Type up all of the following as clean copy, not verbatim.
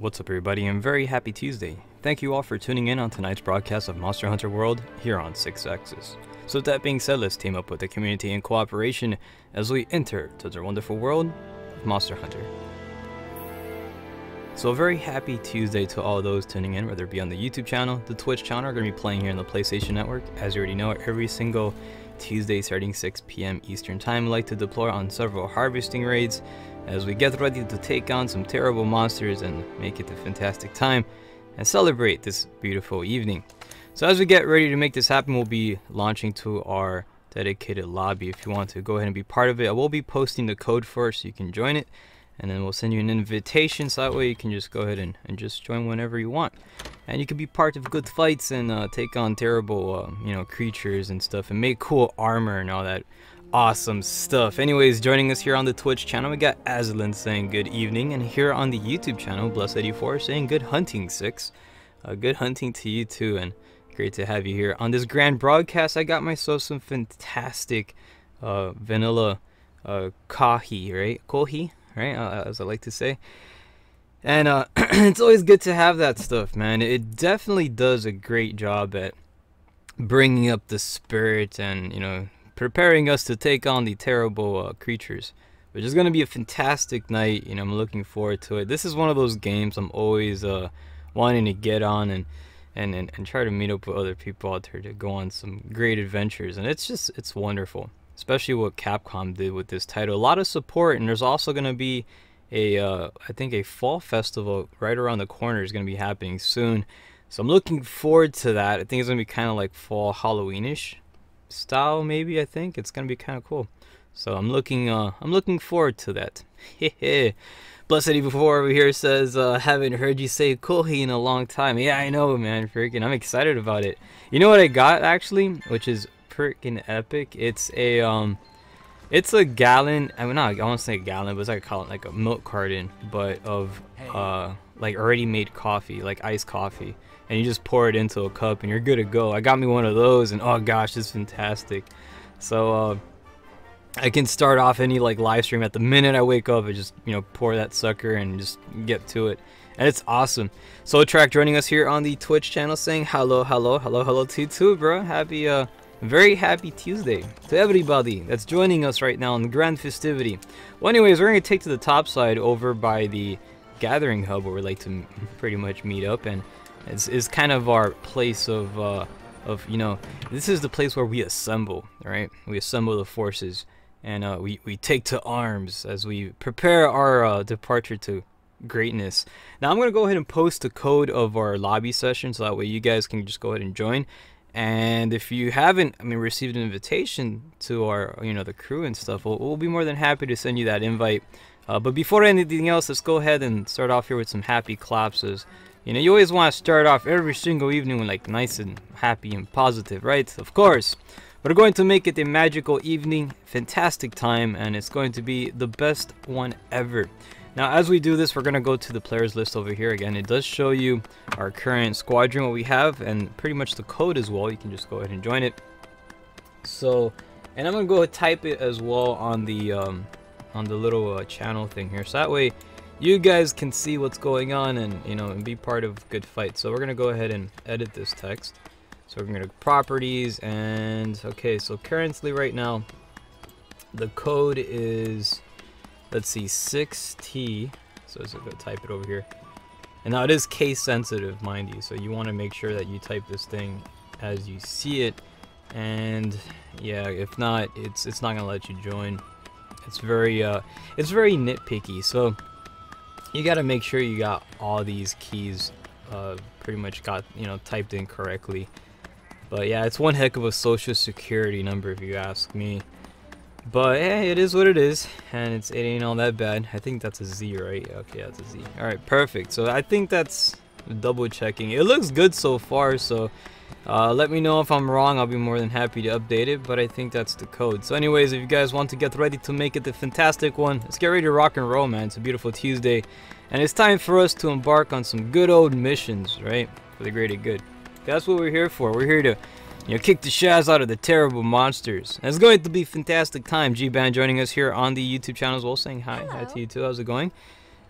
What's up, everybody, and very happy Tuesday. Thank you all for tuning in on tonight's broadcast of Monster Hunter World here on 6Axis. So with that being said, let's team up with the community in cooperation as we enter to the wonderful world of Monster Hunter. So a very happy Tuesday to all those tuning in, whether it be on the YouTube channel, the Twitch channel, or going to be playing here on the PlayStation Network. As you already know, every single Tuesday starting 6 p.m. Eastern Time, we like to deploy on several harvesting raids as we get ready to take on some terrible monsters and make it a fantastic time and celebrate this beautiful evening. So as we get ready to make this happen, we'll be launching to our dedicated lobby. If you want to go ahead and be part of it, I will be posting the code first so you can join it, and then we'll send you an invitation so that way you can just go ahead and just join whenever you want. And you can be part of good fights and take on terrible creatures and stuff and make cool armor and all that awesome stuff. Anyways, joining us here on the Twitch channel, we got Aslan saying good evening, and here on the YouTube channel, Bless84 saying good hunting, 6. Good hunting to you too, and great to have you here on this grand broadcast. I got myself some fantastic vanilla kohi, right? Kohi, right? As I like to say. And it's always good to have that stuff, man. It definitely does a great job at bringing up the spirit and, preparing us to take on the terrible creatures. Which is going to be a fantastic night. I'm looking forward to it. This is one of those games I'm always wanting to get on and try to meet up with other people out there to go on some great adventures. And it's wonderful. Especially what Capcom did with this title. A lot of support, and there's also going to be I think a fall festival right around the corner is going to be happening soon. So I'm looking forward to that. I think it's going to be kind of like fall Halloweenish style, maybe. I think it's going to be kind of cool. So I'm looking forward to that. Bless84 over here says, haven't heard you say Kohi in a long time. Yeah, I know, man. Freaking, I'm excited about it. You know what I got, actually, which is freaking epic? It's a gallon. I won't say a gallon, but it's like, call it like a milk carton, but of like already made coffee, like iced coffee, and you just pour it into a cup and you're good to go. I got me one of those, and oh gosh, it's fantastic. So I can start off any like live stream at the minute I wake up. I just pour that sucker and just get to it, and it's awesome. So Track joining us here on the Twitch channel saying hello to you too, bro. Very happy Tuesday to everybody that's joining us right now on the grand festivity. Well, anyways, we're going to take to the top side over by the gathering hub where we like to pretty much meet up, and it's kind of our place of this is the place where we assemble, right? We assemble the forces, and we take to arms as we prepare our departure to greatness. Now I'm going to go ahead and post the code of our lobby session so that way you guys can just go ahead and join. And if you haven't, received an invitation to our, the crew and stuff, we'll be more than happy to send you that invite. But before anything else, let's go ahead and start off here with some happy claps. As you always want to start off every single evening with like nice and happy and positive, right? Of course, we're going to make it a magical evening, fantastic time, and it's going to be the best one ever. Now, as we do this, we're going to go to the players list over here. Again, it does show you our current squadron, what we have, and pretty much the code as well. You can just go ahead and join it. So, and I'm going to go type it as well on the little channel thing here. So that way you guys can see what's going on and, and be part of good fight. So we're going to go ahead and edit this text. So we're going to go to properties, and okay, so currently right now the code is, let's see, 6T. So let's go type it over here. And now it is case sensitive, mind you. So you want to make sure that you type this thing as you see it. And yeah, if not, it's not gonna let you join. It's very nitpicky. So you got to make sure you got all these keys pretty much typed in correctly. But yeah, it's one heck of a social security number if you ask me. But hey, it is what it is, and it ain't all that bad. I think that's a Z, right? Okay, that's a Z. Alright, perfect. So I think that's double checking. It looks good so far, so let me know if I'm wrong. I'll be more than happy to update it, but I think that's the code. So anyways, if you guys want to get ready to make it the fantastic one, let's get ready to rock and roll, man. It's a beautiful Tuesday, and it's time for us to embark on some good old missions, right? For the greater good. That's what we're here for. We're here to kick the shaz out of the terrible monsters. And it's going to be a fantastic time. G-Band joining us here on the YouTube channel as well, saying hi. Hello. Hi to you too. How's it going?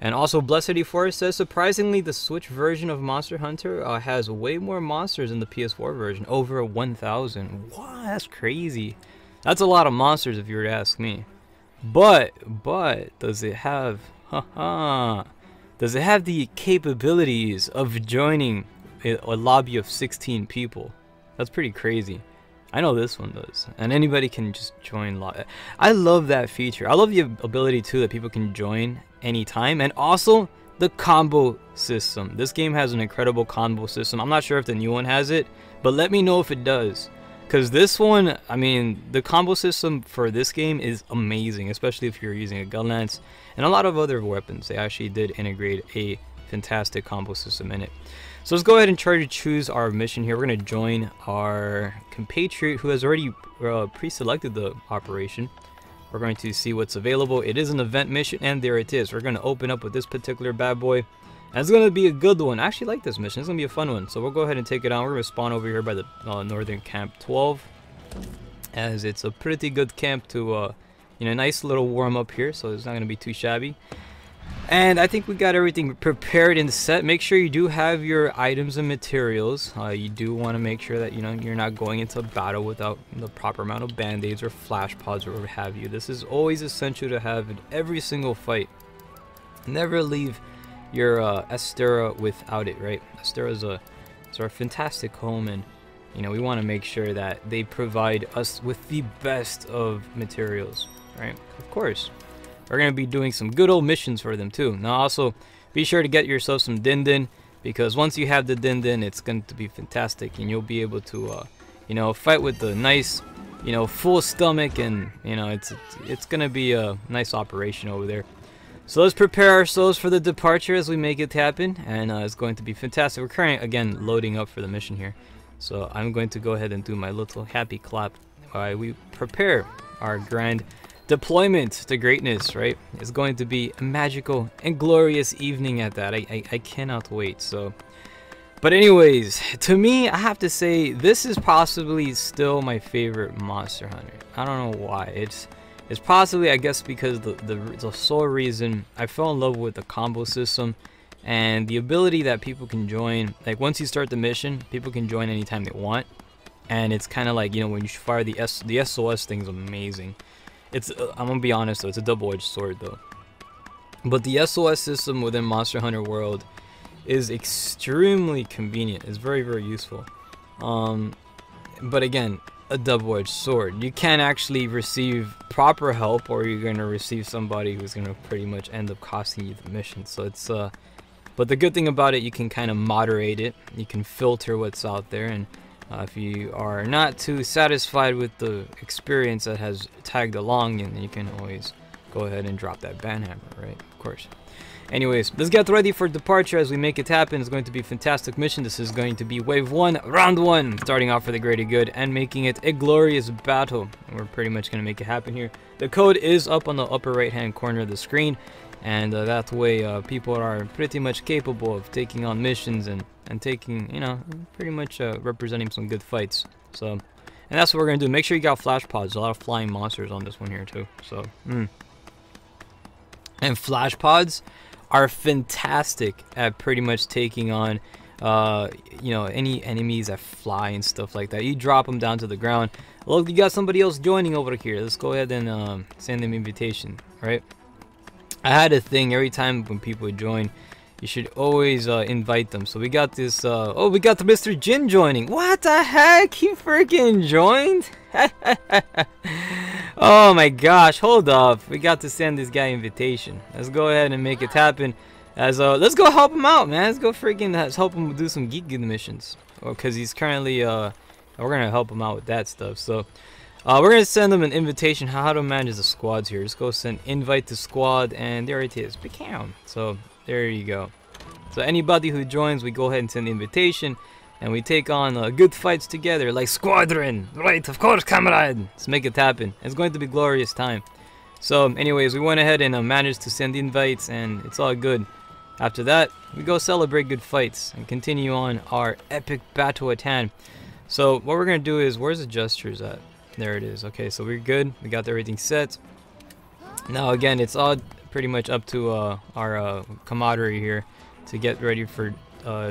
And also, Blessed84 says, surprisingly, the Switch version of Monster Hunter has way more monsters than the PS4 version. Over 1,000. Wow, that's crazy. That's a lot of monsters if you were to ask me. But, does it have, does it have the capabilities of joining a lobby of 16 people? That's pretty crazy. I know this one does, and anybody can just join. I love that feature. I love the ability too that people can join anytime, and also the combo system. This game has an incredible combo system. I'm not sure if the new one has it, but let me know if it does, because this one, I mean, the combo system for this game is amazing, especially if you're using a gun lance and a lot of other weapons. They actually did integrate a fantastic combo system in it. So let's go ahead and try to choose our mission here. We're going to join our compatriot who has already pre-selected the operation. We're going to see what's available. It is an event mission, and there it is. We're going to open up with this particular bad boy. And it's going to be a good one. I actually like this mission. It's going to be a fun one. So we'll go ahead and take it on. We're going to spawn over here by the Northern Camp 12, as it's a pretty good camp to, you know, nice little warm up here. So it's not going to be too shabby. And I think we got everything prepared and set. Make sure you do have your items and materials. You do want to make sure that, you know, you're not going into battle without the proper amount of band-aids or flash pods or what have you. This is always essential to have in every single fight. Never leave your Astera without it, right? Astera is our fantastic home, and you know, we want to make sure that they provide us with the best of materials, right? Of course. We're going to be doing some good old missions for them too. Now also, be sure to get yourself some din-din, because once you have the din-din, it's going to be fantastic, and you'll be able to, you know, fight with the nice, you know, full stomach, and you know, it's going to be a nice operation over there. So let's prepare ourselves for the departure as we make it happen, and it's going to be fantastic. We're currently, again, loading up for the mission here. So I'm going to go ahead and do my little happy clap while we prepare our grand deployment to greatness, right? It's going to be a magical and glorious evening at that. I cannot wait. So, but anyways, to me, I have to say this is possibly still my favorite Monster Hunter. I don't know why. It's possibly, I guess, because the sole reason I fell in love with the combo system and the ability that people can join. Like once you start the mission, people can join anytime they want, and it's kind of like, you know, when you fire the SOS thing is amazing. I'm gonna be honest though, it's a double-edged sword though. But the SOS system within Monster Hunter World is extremely convenient. It's very, very useful. But again, a double-edged sword. You can't actually receive proper help, or you're gonna receive somebody who's gonna pretty much end up costing you the mission. So it's but the good thing about it, you can kind of moderate it. You can filter what's out there, and if you are not too satisfied with the experience that has tagged along, and you can always go ahead and drop that banhammer, right? Of course. Anyways, let's get ready for departure as we make it happen. It's going to be a fantastic mission. This is going to be wave 1, round 1, starting off for the greater good and making it a glorious battle. And we're pretty much going to make it happen here. The code is up on the upper right hand corner of the screen, and that way people are pretty much capable of taking on missions and taking, you know, pretty much representing some good fights. So, and that's what we're going to do. Make sure you got flash pods. A lot of flying monsters on this one here too. So, and flash pods are fantastic at pretty much taking on, you know, any enemies that fly and stuff like that. You drop them down to the ground. Look, you got somebody else joining over here. Let's go ahead and send them invitation, right? I had a thing every time when people join, you should always invite them. So we got this, oh, we got the Mr. Jin joining. What the heck? He freaking joined? Oh my gosh, hold up. We got to send this guy invitation. Let's go ahead and make it happen. As let's go help him out, man. Let's go freaking help him do some geek missions. Because he's currently, we're going to help him out with that stuff. So, we're going to send him an invitation. How to manage the squads here. Just go send invite to squad, and there it is. Bam. So, there you go. So, anybody who joins, we go ahead and send the invitation. And we take on good fights together, like Squadron. Right, of course, comrade. Let's make it happen. It's going to be a glorious time. So, anyways, we went ahead and managed to send invites, and it's all good. After that, we go celebrate good fights and continue on our epic battle at hand. So, what we're going to do is, where's the gestures at? There it is. Okay, so we're good. We got everything set. Now, again, it's all pretty much up to our camaraderie here to get ready for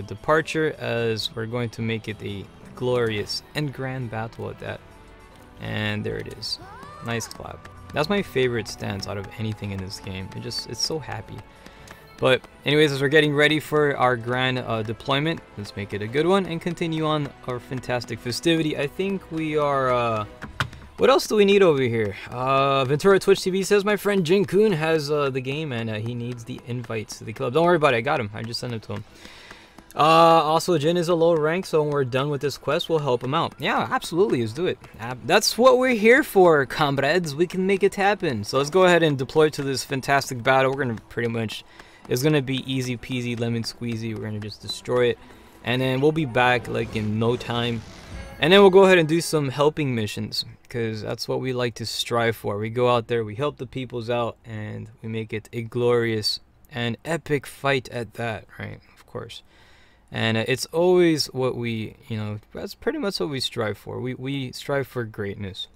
departure, as we're going to make it a glorious and grand battle at that. And there it is. Nice clap. That's my favorite stance out of anything in this game. It's so happy. But anyways, as we're getting ready for our grand deployment, let's make it a good one and continue on our fantastic festivity. I think we are... what else do we need over here? Ventura Twitch TV says my friend Jin Kun has the game and he needs the invites to the club. Don't worry about it, I got him. I just sent it to him. Also, Jin is a low rank, so when we're done with this quest, we'll help him out. Yeah, absolutely, let's do it. That's what we're here for, comrades. We can make it happen. So let's go ahead and deploy to this fantastic battle. We're going to pretty much... It's going to be easy peasy, lemon squeezy. We're going to just destroy it. And then we'll be back like in no time. And then we'll go ahead and do some helping missions, because that's what we like to strive for. We go out there, we help the peoples out, and we make it a glorious and epic fight at that, right? Of course. And it's always what we, that's pretty much what we strive for. We strive for greatness.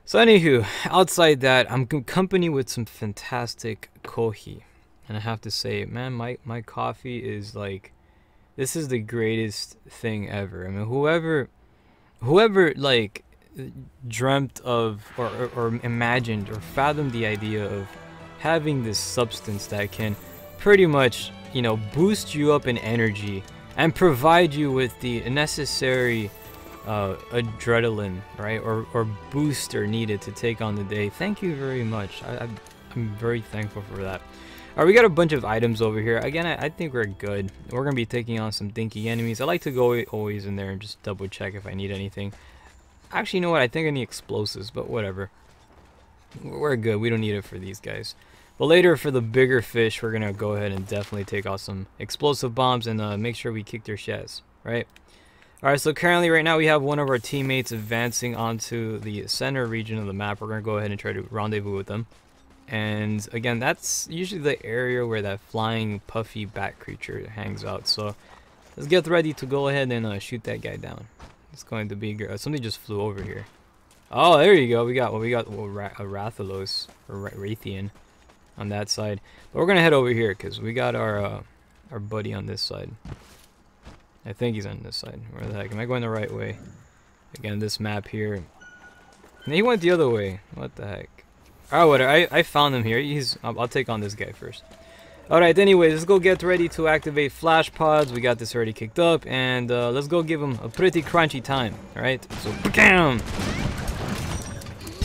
So anywho, outside that, I'm accompanied with some fantastic kohi. And I have to say, man, my coffee is like, this is the greatest thing ever. I mean, whoever like dreamt of or imagined or fathomed the idea of having this substance that can pretty much, boost you up in energy and provide you with the necessary adrenaline, right, or booster needed to take on the day. Thank you very much. I'm very thankful for that. Alright, we got a bunch of items over here. Again, I think we're good. We're gonna be taking on some dinky enemies. I like to go always in there and just double check if I need anything. Actually, you know what? I think I need explosives, but whatever. We're good. We don't need it for these guys. But later, for the bigger fish, we're gonna go ahead and definitely take out some explosive bombs and make sure we kick their sheds, right? Alright, so currently right now we have one of our teammates advancing onto the center region of the map. We're gonna go ahead and try to rendezvous with them. And again, that's usually the area where that flying puffy bat creature hangs out. So let's get ready to go ahead and shoot that guy down. It's going to be good. Something just flew over here. Oh, there you go. We got a Rathalos or Raytheon on that side. But we're gonna head over here because we got our buddy on this side. I think he's on this side. Where the heck? Am I going the right way? Again, this map here. And he went the other way. What the heck? Oh, whatever. I found him here. I'll take on this guy first. Alright, anyways, let's go get ready to activate flash pods. We got this already kicked up, and let's go give him a pretty crunchy time. Alright, so bam!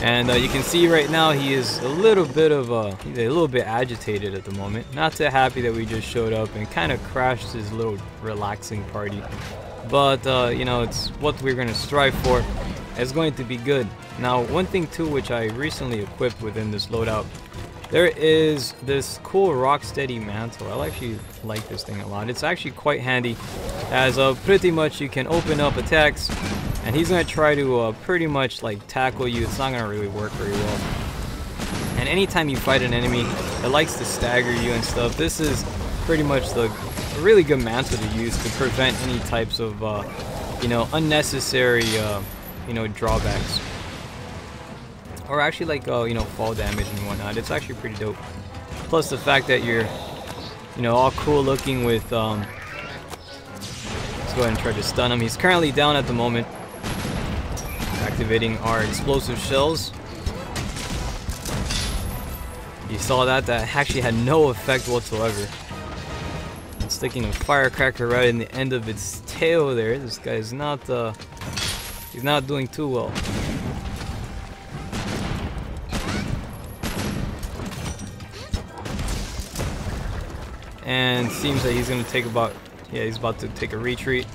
And you can see right now he is a little bit agitated at the moment. Not too happy that we just showed up and kind of crashed his little relaxing party. But it's what we're gonna strive for. It's going to be good. Now, one thing too, which I recently equipped within this loadout, there is this cool Rocksteady mantle. I actually like this thing a lot. It's actually quite handy, as pretty much you can open up attacks, and he's gonna try to pretty much like tackle you. It's not gonna really work very well. And anytime you fight an enemy that likes to stagger you and stuff, this is pretty much a really good mantle to use to prevent any types of unnecessary drawbacks, or actually like fall damage and whatnot. It's actually pretty dope. Plus the fact that you're all cool looking with let's go ahead and try to stun him. He's currently down at the moment. Activating our explosive shells. You saw that actually had no effect whatsoever. It's sticking a firecracker right in the end of its tail there. This guy is not he's not doing too well. And seems that he's gonna take he's about to take a retreat.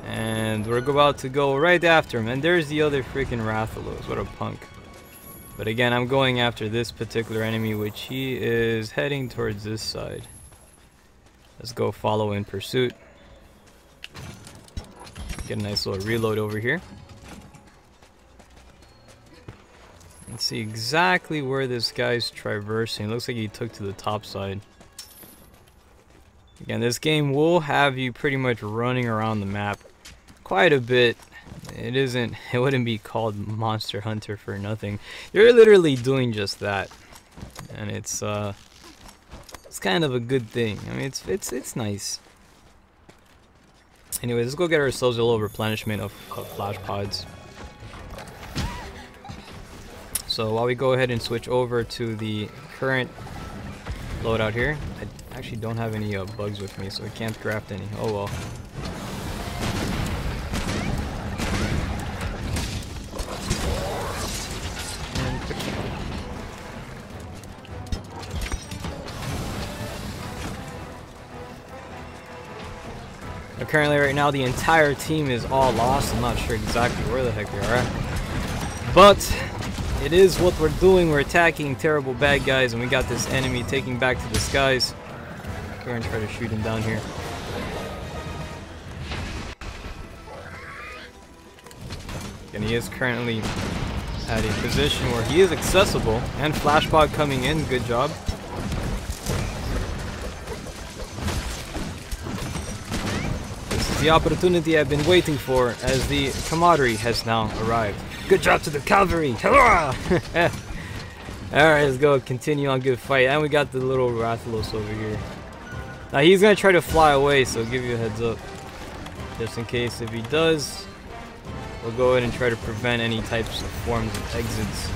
And we're about to go right after him. And there's the other freaking Rathalos. What a punk. But again, I'm going after this particular enemy, which he is heading towards this side. Let's go follow in pursuit. Get a nice little reload over here. Let's see exactly where this guy's traversing. Looks like he took to the top side. Again, this game will have you pretty much running around the map quite a bit. It wouldn't be called Monster Hunter for nothing. You're literally doing just that. and it's kind of a good thing. I mean, it's nice. Anyways, let's go get ourselves a little replenishment of flash pods. So while we go ahead and switch over to the current loadout here, I actually don't have any bugs with me, so I can't craft any. Oh well. Currently right now the entire team is all lost. I'm not sure exactly where the heck they are at, but it is what we're doing. We're attacking terrible bad guys, and we got this enemy taking back to the skies. We're going to try to shoot him down here. And he is currently at a position where he is accessible, and flash pod coming in. Good job. The opportunity I've been waiting for, as the camaraderie has now arrived. Good job to the cavalry! Alright, let's go continue on good fight. And we got the little Rathalos over here. Now he's gonna try to fly away, so give you a heads up. Just in case if he does, we'll go ahead and try to prevent any types of forms of exits.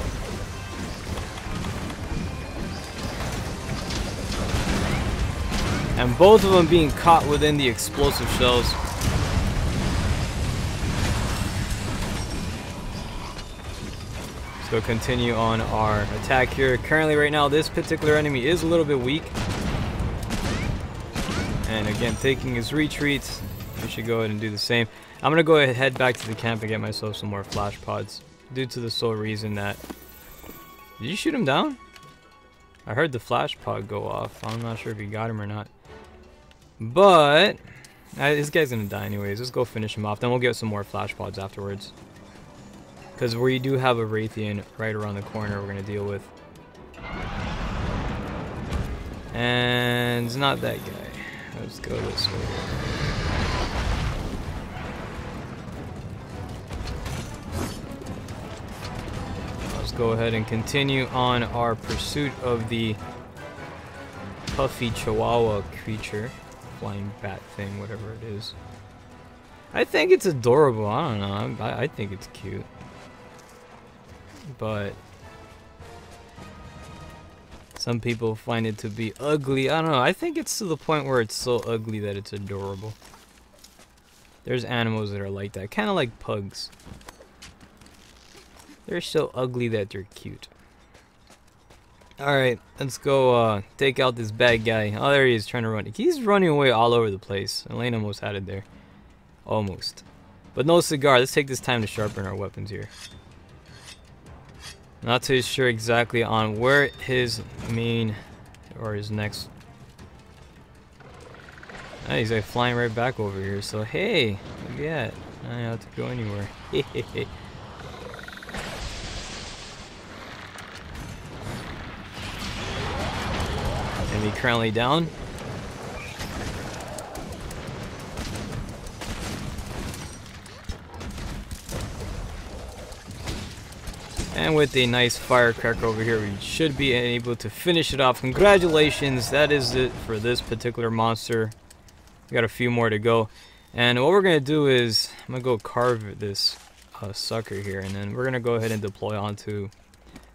And both of them being caught within the explosive shells. Let's go continue on our attack here. Currently right now this particular enemy is a little bit weak. And again, taking his retreat, we should go ahead and do the same. I'm going to go ahead and head back to the camp and get myself some more flash pods. Due to the sole reason that... Did you shoot him down? I heard the flash pod go off. I'm not sure if you got him or not. But... this guy's going to die anyways. Let's go finish him off. Then we'll get some more flash pods afterwards. Because we do have a Raytheon right around the corner we're going to deal with. And it's not that guy. Let's go this way. Let's go ahead and continue on our pursuit of the puffy chihuahua creature. Flying bat thing, whatever it is. I think it's adorable. I don't know. I think it's cute. But some people find it to be ugly. I don't know. I think it's to the point where it's so ugly that it's adorable. There's animals that are like that. Kind of like pugs. They're so ugly that they're cute. Alright, let's go take out this bad guy. Oh, there he is trying to run. He's running away all over the place. Elaine almost had it there. Almost. But no cigar. Let's take this time to sharpen our weapons here. Not too sure exactly on where his main or his next. Oh, he's like flying right back over here. So hey, look at that. I don't have to go anywhere. Enemy currently down. And with a nice firecracker over here, we should be able to finish it off. Congratulations, that is it for this particular monster. We got a few more to go. And what we're going to do is, I'm going to go carve this sucker here. And then we're going to go ahead and deploy onto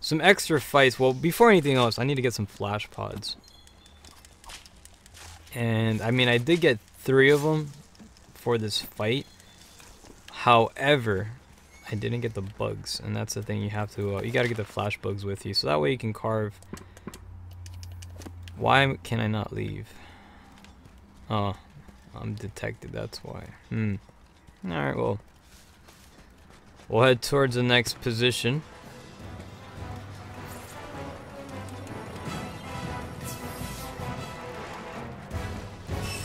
some extra fights. Well, before anything else, I need to get some flash pods. And, I mean, I did get 3 of them for this fight. However... I didn't get the bugs, and that's the thing. You have to you got to get the flash bugs with you, so that way you can carve. Why can I not leave? Oh, I'm detected, that's why. Alright, well, we'll head towards the next position.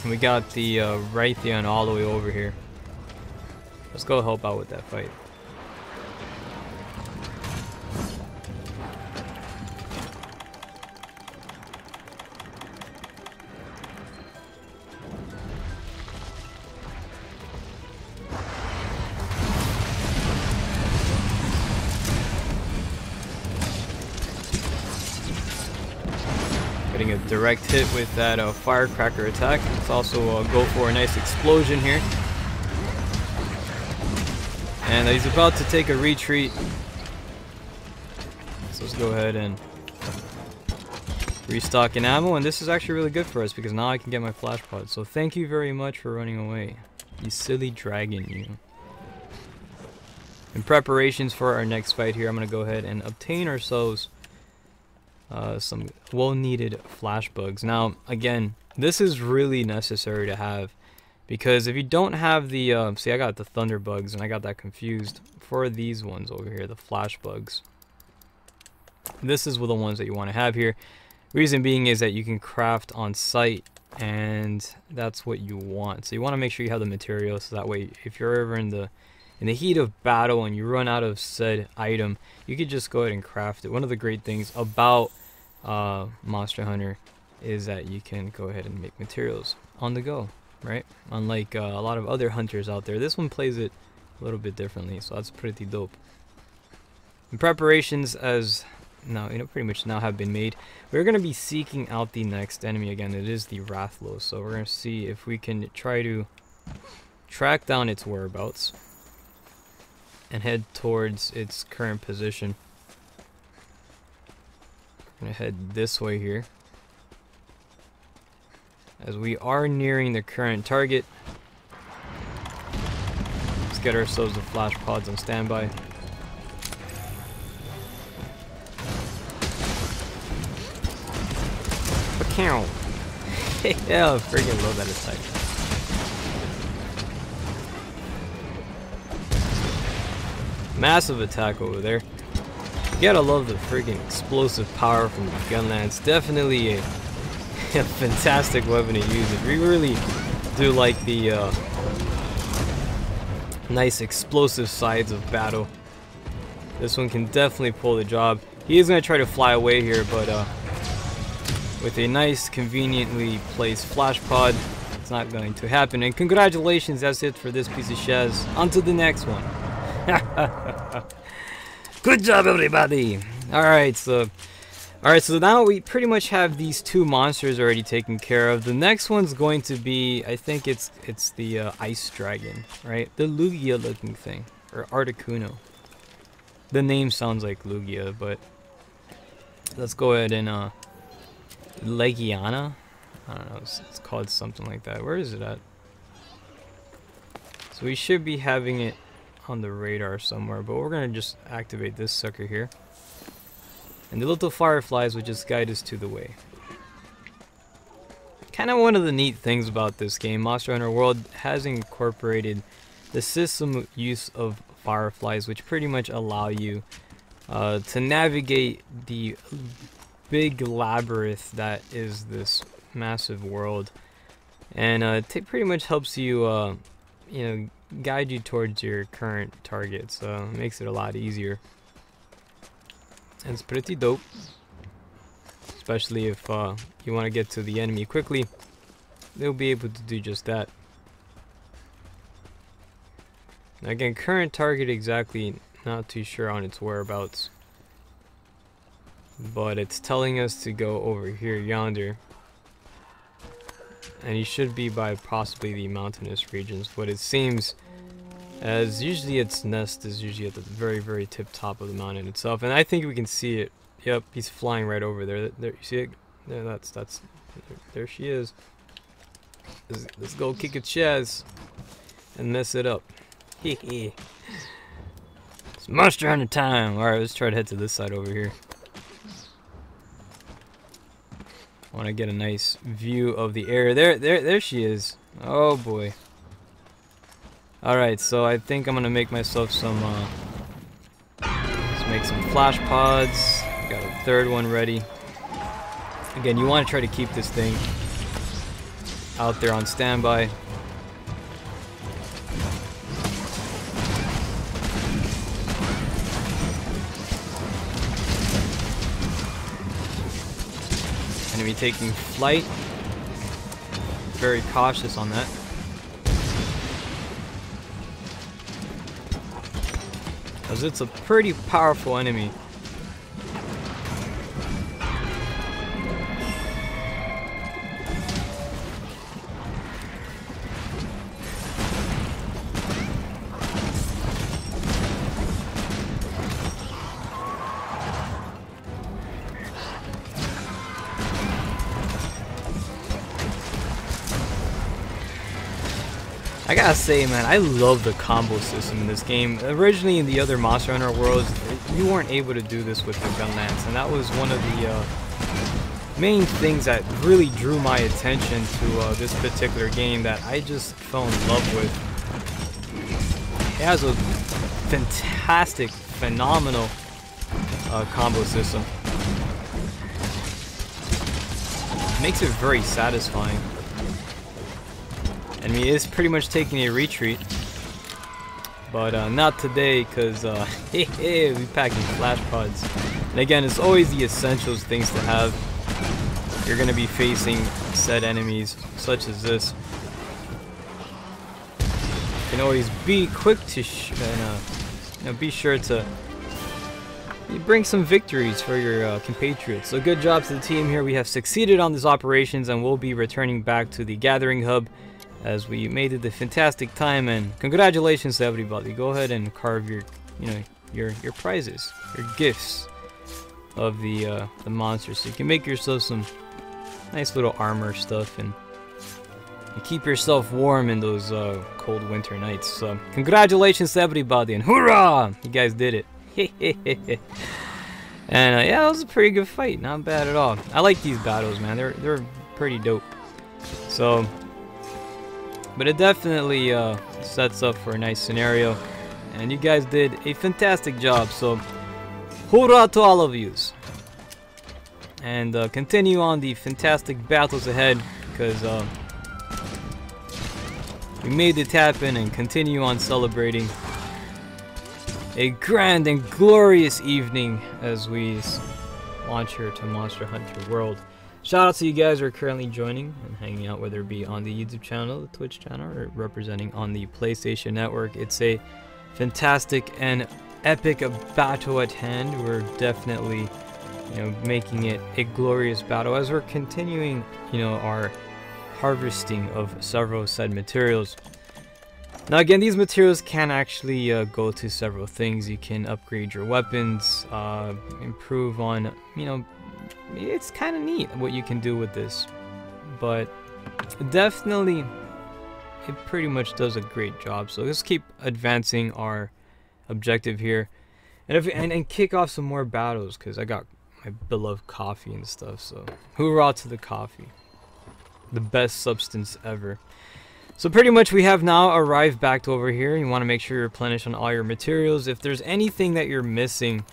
And we got the Raytheon all the way over here. Let's go help out with that fight. direct hit with that firecracker attack. Let's also go for a nice explosion here. And he's about to take a retreat. So let's go ahead and restock in ammo, and this is actually really good for us because now I can get my flash pod. So thank you very much for running away, you silly dragon, you. In preparations for our next fight here, I'm gonna go ahead and obtain ourselves some well-needed flash bugs. Now again, this is really necessary to have, because if you don't have the see, I got the thunder bugs and I got that confused for these ones over here, the flash bugs. This is the ones that you want to have here. Reason being is that you can craft on site, and that's what you want. So you want to make sure you have the materials, so that way if you're ever in the heat of battle and you run out of said item, you could just go ahead and craft it. One of the great things about Monster Hunter is that you can go ahead and make materials on the go, right? Unlike a lot of other hunters out there, this one plays it a little bit differently, so that's pretty dope. In preparations as now, pretty much now have been made, we're going to be seeking out the next enemy. Again, it is the Rathlos, so we're going to see if we can try to track down its whereabouts and head towards its current position. I'm going to head this way here, as we are nearing the current target. Let's get ourselves the flash pods on standby. Yeah, I freaking love that attack. Massive attack over there. You gotta love the freaking explosive power from the gun lance. Definitely a fantastic weapon to use. If you really do like the nice explosive sides of battle, this one can definitely pull the job. He is gonna try to fly away here, but with a nice conveniently placed flash pod, it's not going to happen. And congratulations, that's it for this piece of Shaz. On to the next one. Good job, everybody. Alright, so now we pretty much have these two monsters already taken care of. The next one's going to be, I think it's the ice dragon, right? The Lugia looking thing, or Articuno. The name sounds like Lugia, but let's go ahead and Legiana? I don't know, it's called something like that. Where is it at? So we should be having it on the radar somewhere, but we're gonna just activate this sucker here. And the little fireflies will just guide us to the way. Kind of one of the neat things about this game, Monster Hunter World has incorporated the system use of fireflies, which pretty much allow you to navigate the big labyrinth that is this massive world, and it pretty much helps you guide you towards your current target, so it makes it a lot easier. And it's pretty dope, especially if you want to get to the enemy quickly. They'll be able to do just that. Now again, current target exactly, not too sure on its whereabouts, but it's telling us to go over here yonder, and he should be by possibly the mountainous regions. What it seems as usually its nest is usually at the very tip top of the mountain itself, and I think we can see it. Yep, he's flying right over there. There, you see it? There, there she is. Let's go kick its Shaz and mess it up. It's Monster Hunter time. All right, let's try to head to this side over here. I want to get a nice view of the area. There she is. Oh boy. Alright, so I think I'm gonna make myself some let's make some flash pods. Got a third one ready. Again, you want to try to keep this thing out there on standby. Enemy taking flight. Very cautious on that. Because it's a pretty powerful enemy. I gotta say, man, I love the combo system in this game. Originally in the other Monster Hunter worlds, you weren't able to do this with the gun lance, and that was one of the main things that really drew my attention to this particular game that I just fell in love with. It has a fantastic, phenomenal combo system. It makes it very satisfying. And he is pretty much taking a retreat, but not today, because we packing flash pods. And again, it's always the essentials things to have. You're gonna be facing said enemies such as this. You can always be quick to be sure to bring some victories for your compatriots. So good job to the team here. We have succeeded on these operations, and we'll be returning back to the gathering hub as we made it a fantastic time. And congratulations to everybody. Go ahead and carve your your prizes, your gifts of the monsters, so you can make yourself some nice little armor stuff and keep yourself warm in those cold winter nights. So congratulations to everybody, and hoorah, you guys did it. And yeah, that was a pretty good fight, not bad at all. I like these battles, man. They're pretty dope. So but it definitely sets up for a nice scenario, and you guys did a fantastic job, so hoorah to all of yous. And continue on the fantastic battles ahead, because we made it happen, and continue on celebrating a grand and glorious evening as we launch here to Monster Hunter World. Shout out to you guys who are currently joining and hanging out, whether it be on the YouTube channel, the Twitch channel, or representing on the PlayStation Network. It's a fantastic and epic battle at hand. We're definitely, making it a glorious battle as we're continuing, our harvesting of several said materials. Now again, these materials can actually go to several things. You can upgrade your weapons, improve on, it's kind of neat what you can do with this, but definitely it pretty much does a great job. So let's keep advancing our objective here, and kick off some more battles, because I got my beloved coffee and stuff. So hoorah to the coffee, the best substance ever. So pretty much we have now arrived back over here. You want to make sure you replenish on all your materials. If there's anything that you're missing,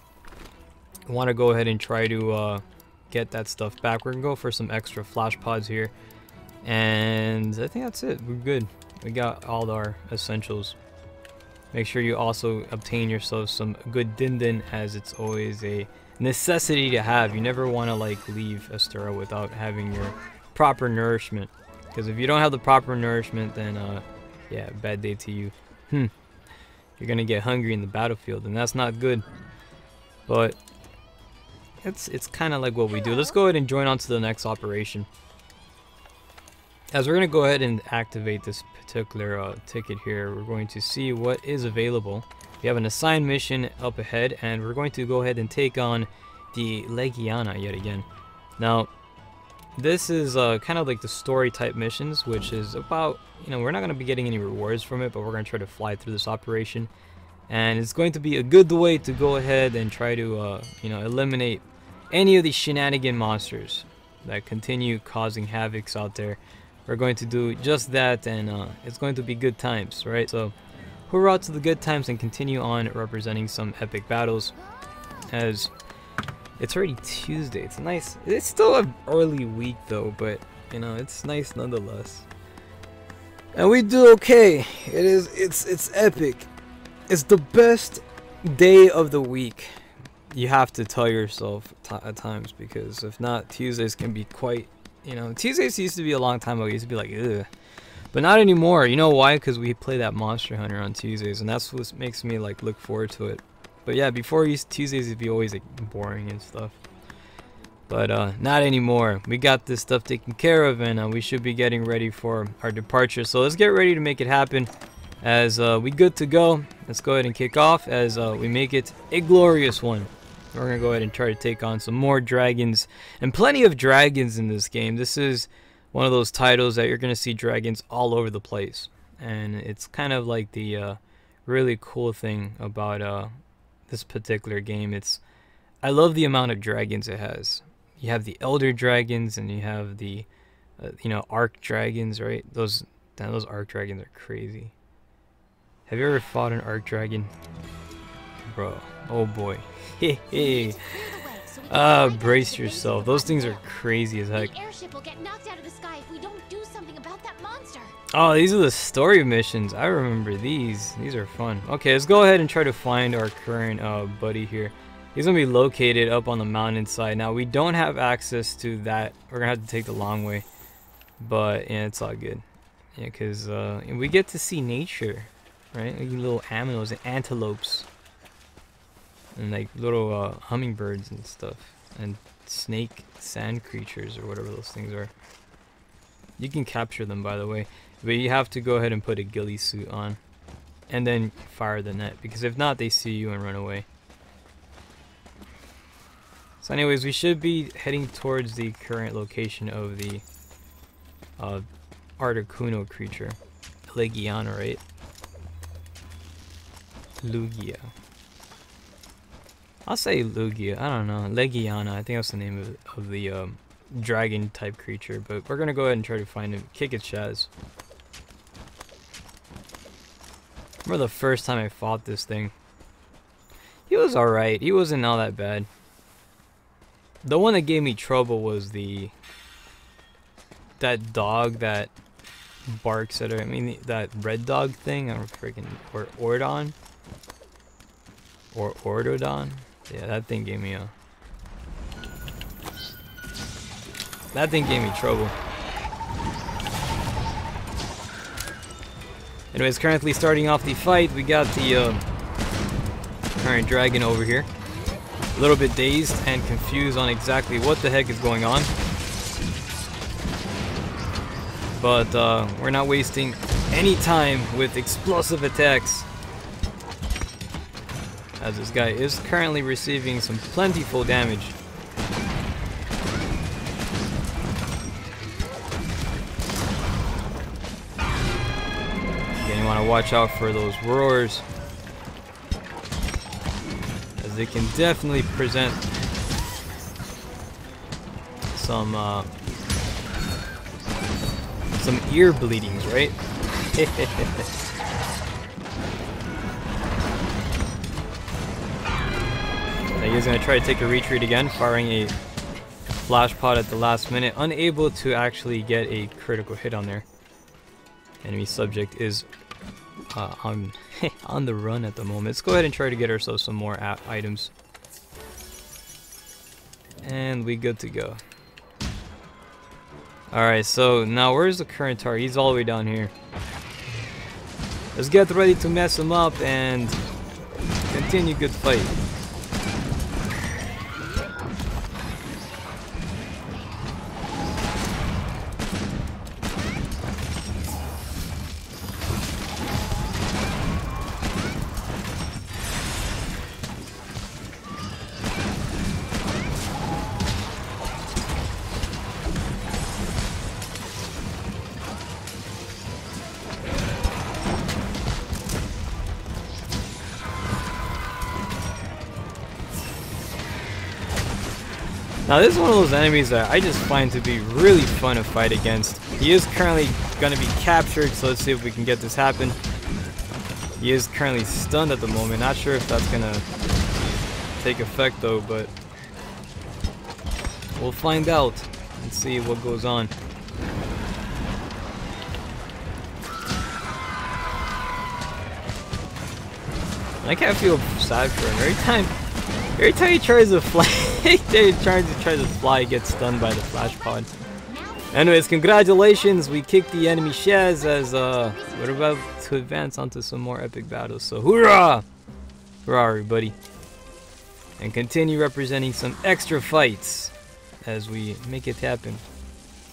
you want to go ahead and try to get that stuff back. We're gonna go for some extra flash pods here, and I think that's it. We're good. We got all our essentials. Make sure you also obtain yourself some good din, as it's always a necessity to have. You never want to leave Astera without having your proper nourishment, because if you don't have the proper nourishment, then yeah, bad day to you. You're gonna get hungry in the battlefield, and that's not good. But it's kind of like what we do. Let's go ahead and join on to the next operation, as we're going to go ahead and activate this particular ticket here. We're going to see what is available. We have an assigned mission up ahead, and we're going to go ahead and take on the Legiana yet again. Now this is kind of like the story type missions, which is about, we're not going to be getting any rewards from it, but we're going to try to fly through this operation, and it's going to be a good way to go ahead and try to eliminate any of these shenanigan monsters that continue causing havocs out there. We're going to do just that, and it's going to be good times, right? So hoorah to the good times, and continue on representing some epic battles, as it's already Tuesday. It's nice. It's still an early week though, but it's nice nonetheless. And we do okay. It's epic. It's the best day of the week. You have to tell yourself at times, because if not, Tuesdays can be quite, Tuesdays used to be a long time ago. It used to be like, ugh. But not anymore. You know why? Because we play that Monster Hunter on Tuesdays, and that's what makes me look forward to it. But yeah, before Tuesdays would be always boring and stuff. But not anymore. We got this stuff taken care of, and we should be getting ready for our departure. So let's get ready to make it happen, as we good to go. Let's go ahead and kick off, as we make it a glorious one. We're going to go ahead and try to take on some more dragons, and plenty of dragons in this game. This is one of those titles that you're going to see dragons all over the place. and it's kind of like the really cool thing about this particular game. I love the amount of dragons it has. You have the elder dragons, and you have the arc dragons, right? Those arc dragons are crazy. Have you ever fought an arc dragon, bro? Oh boy. Hey. Brace yourself. Those things are crazy as heck. The airship will get knocked out of the sky if we don't do something about that monster. Oh, these are the story missions. I remember these. These are fun. Okay, let's go ahead and try to find our current buddy here. He's gonna be located up on the mountainside. Now we don't have access to that. We're gonna have to take the long way, but yeah, it's all good. Yeah, cause we get to see nature, right? Like little aminos and antelopes, and like little hummingbirds and stuff, and snake sand creatures or whatever those things are. You can capture them, by the way, but you have to go ahead and put a ghillie suit on, and then fire the net, because if not, they see you and run away. So anyways, we should be heading towards the current location of the Articuno creature. Legiana, right? Lugia. I'll say Lugia. I don't know. Legiana. I think that's the name of the dragon type creature. But we're going to go ahead and try to find him. Kick its Shaz. I remember the first time I fought this thing. He was alright. He wasn't all that bad. The one that gave me trouble was that dog that barks at her. I mean, that red dog thing. I don't freaking... Or Ordon? Or Ordodon? Yeah, that thing gave me That thing gave me trouble. Anyways, currently starting off the fight, we got the current dragon over here. A little bit dazed and confused on exactly what the heck is going on. But we're not wasting any time with explosive attacks, as this guy is currently receiving some plentiful damage. Again, you want to watch out for those roars, as they can definitely present some ear bleedings, right? He's gonna try to take a retreat again, firing a flash pod at the last minute, unable to actually get a critical hit on there. Enemy subject is on the run at the moment. Let's go ahead and try to get ourselves some more items, and we good to go. Alright, so now where's the current target? He's all the way down here. Let's get ready to mess him up and continue good fight. Now this is one of those enemies that I just find to be really fun to fight against. He is currently going to be captured, so let's see if we can get this happen. He is currently stunned at the moment. Not sure if that's going to take effect though, but we'll find out and see what goes on. I can't feel sad for him. Every time he tries to fly, he tries to fly, he gets stunned by the flash pod. Anyways, congratulations, we kicked the enemy Shaz as we're about to advance onto some more epic battles. So hoorah! Hoorah, everybody. And continue representing some extra fights as we make it happen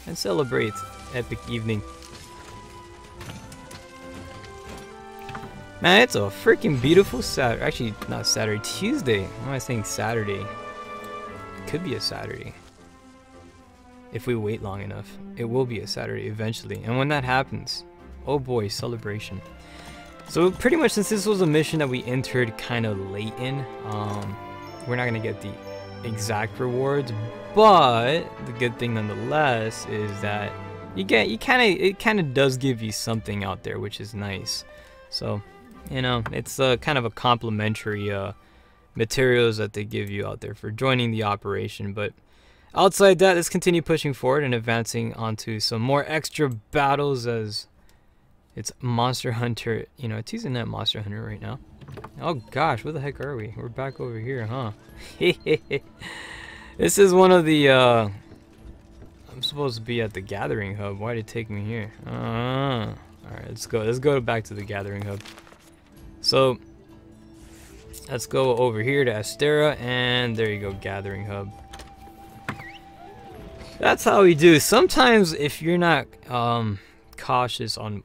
and celebrate epic evening. Man, it's a freaking beautiful Saturday. Actually, not Saturday, Tuesday. Why am I saying Saturday? It could be a Saturday. If we wait long enough, it will be a Saturday eventually. And when that happens, Oh boy, celebration. So pretty much since this was a mission that we entered kind of late in, we're not gonna get the exact rewards, but the good thing nonetheless is that it kind of does give you something out there, which is nice. So, you know, it's kind of a complimentary materials that they give you out there for joining the operation. But outside that, let's continue pushing forward and advancing onto some more extra battles, as it's Monster Hunter. You know, it's using that Monster Hunter right now. Oh gosh, where the heck are we? We're back over here, huh? This is one of the I'm supposed to be at the gathering hub. Why did it take me here? Alright, let's go back to the gathering hub. So let's go over here to Astera, and there you go, gathering hub. That's how we do. Sometimes if you're not cautious on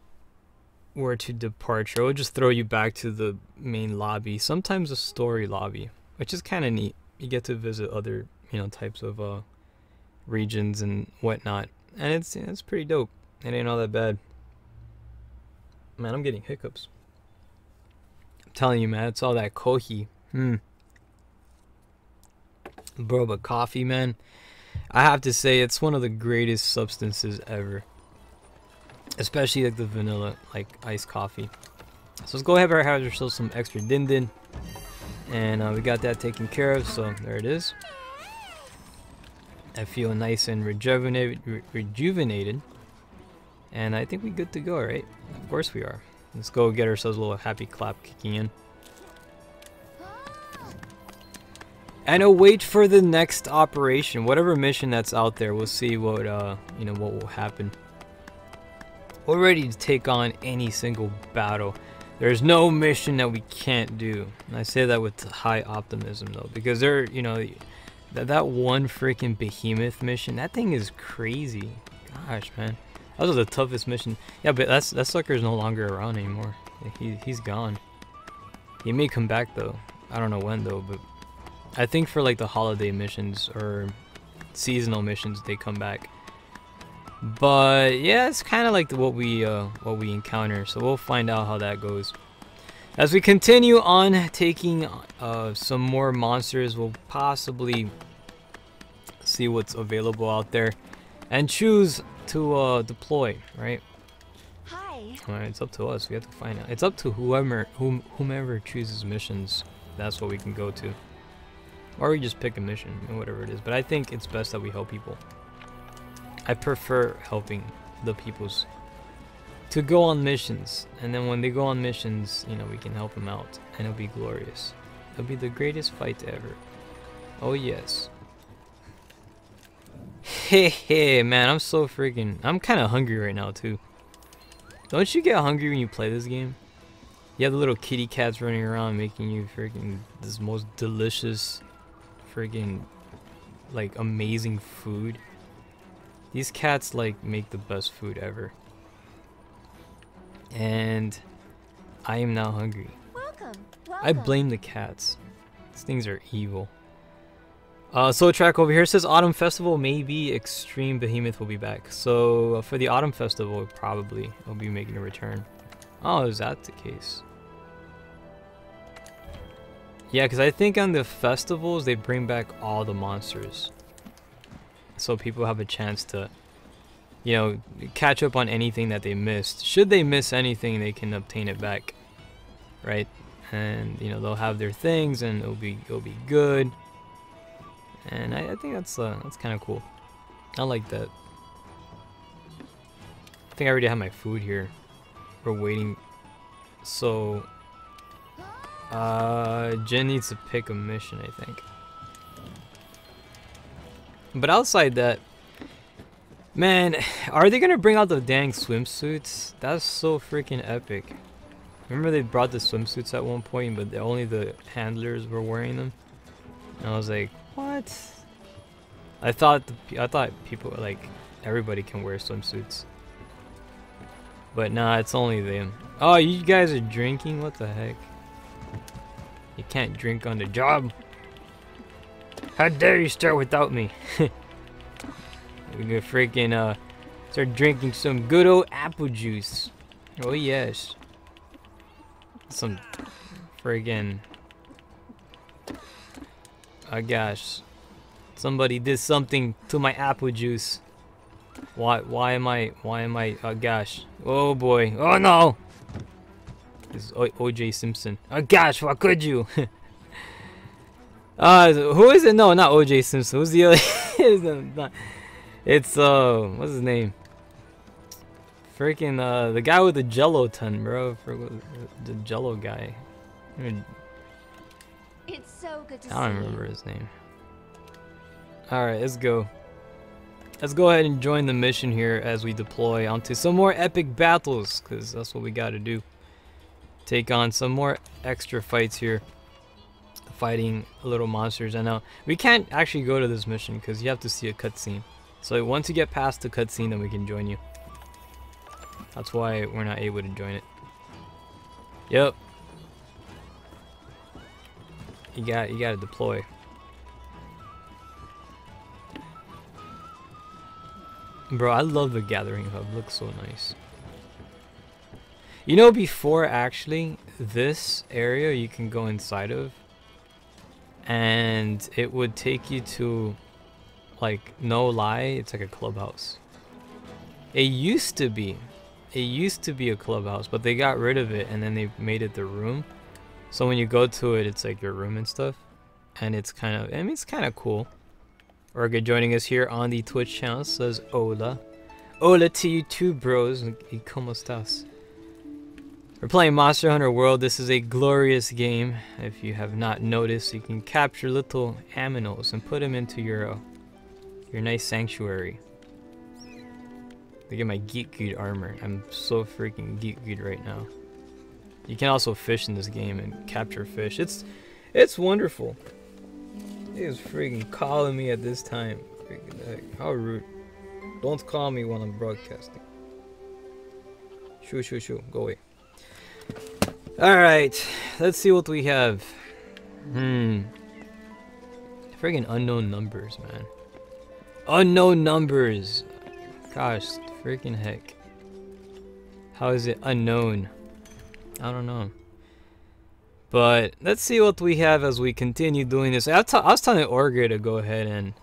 where to depart, it'll just throw you back to the main lobby. Sometimes a story lobby, which is kind of neat. You get to visit other, you know, types of regions and whatnot, and it's pretty dope. It ain't all that bad. Man, I'm getting hiccups. I'm telling you, man, it's all that kohi. Bro, but coffee, man, I have to say it's one of the greatest substances ever. Especially like the vanilla, like iced coffee. So let's go ahead and have ourselves some extra din din. And we got that taken care of, so there it is. I feel nice and rejuvenated. And I think we're good to go, right? Of course we are. Let's go get ourselves a little happy clap kicking in. And await for the next operation. Whatever mission that's out there, we'll see what, you know, what will happen. We're ready to take on any single battle. There's no mission that we can't do. And I say that with high optimism though, because you know, that one freaking behemoth mission, that thing is crazy. Gosh, man, that was the toughest mission. Yeah, but that sucker is no longer around anymore. He's gone. He may come back though. I don't know when though, but I think for like the holiday missions or seasonal missions, they come back. But yeah, it's kind of like what we encounter, so we'll find out how that goes. As we continue on taking some more monsters, we'll possibly see what's available out there and choose to deploy, right? Hi. All right, it's up to us. We have to find out. It's up to whomever chooses missions. That's what we can go to, or we just pick a mission and whatever it is. But I think it's best that we help people. I prefer helping the peoples to go on missions, and then when they go on missions, you know, we can help them out, and it'll be glorious. It'll be the greatest fight ever. Oh yes. Hey, man, I'm kind of hungry right now too. Don't you get hungry when you play this game? You have the little kitty cats running around making you freaking this most delicious, freaking like amazing food. These cats like make the best food ever. And I am now hungry. Welcome. I blame the cats. These things are evil. So track over here says Autumn Festival, maybe Extreme Behemoth will be back. So for the Autumn Festival, probably it'll be making a return. Oh, is that the case? Yeah, because I think on the festivals they bring back all the monsters, so people have a chance to, you know, catch up on anything that they missed. Should they miss anything, they can obtain it back, right? And you know, they'll have their things, and it'll be good. And I think that's kind of cool. I like that. I think I already have my food here. We're waiting. So Jen needs to pick a mission, I think. But outside that, man, are they gonna bring out the dang swimsuits? That's so freaking epic. Remember they brought the swimsuits at one point, but only the handlers were wearing them. And I was like, what? I thought people, like, everybody can wear swimsuits. But nah, it's only them. Oh, you guys are drinking? What the heck? You can't drink on the job. How dare you start without me? We're gonna freaking start drinking some good old apple juice. Oh yes. Some friggin'. Oh gosh. Somebody did something to my apple juice. Why am I, oh gosh. Oh boy. Oh no! This is OJ Simpson. Oh gosh, what could you? Who is it? No, not OJ Simpson. Who's the other? It's, what's his name? Freaking, the guy with the Jello ton, bro. The Jello guy. It's so good to see you. I don't remember his name. Alright, let's go. Let's go ahead and join the mission here as we deploy onto some more epic battles, because that's what we gotta do. Take on some more extra fights here. Fighting little monsters. I know we can't actually go to this mission because you have to see a cutscene. So once you get past the cutscene, then we can join you. That's why we're not able to join it. Yep. You gotta deploy. Bro, I love the Gathering Hub. Looks so nice. You know, before actually this area you can go inside of, and it would take you to, like, no lie, it's like a clubhouse. It used to be a clubhouse, but they got rid of it and then they made it the room. So when you go to it, it's like your room and stuff, and it's kind of, I mean, it's kind of cool. Orga joining us here on the Twitch channel says hola. Hola to you too, bros. Y cómo estás? We're playing Monster Hunter World. This is a glorious game. If you have not noticed, you can capture little aminos and put them into your nice sanctuary. Look at my Geek Good armor. I'm so freaking Geek Good right now. You can also fish in this game and capture fish. It's wonderful. He is freaking calling me at this time. Freaking heck. How rude. Don't call me when I'm broadcasting. Shoo. Go away. Alright. Let's see what we have. Freaking unknown numbers, man. Unknown numbers. Gosh, freaking heck. How is it unknown? I don't know. But let's see what we have as we continue doing this. I was telling Orga to go ahead and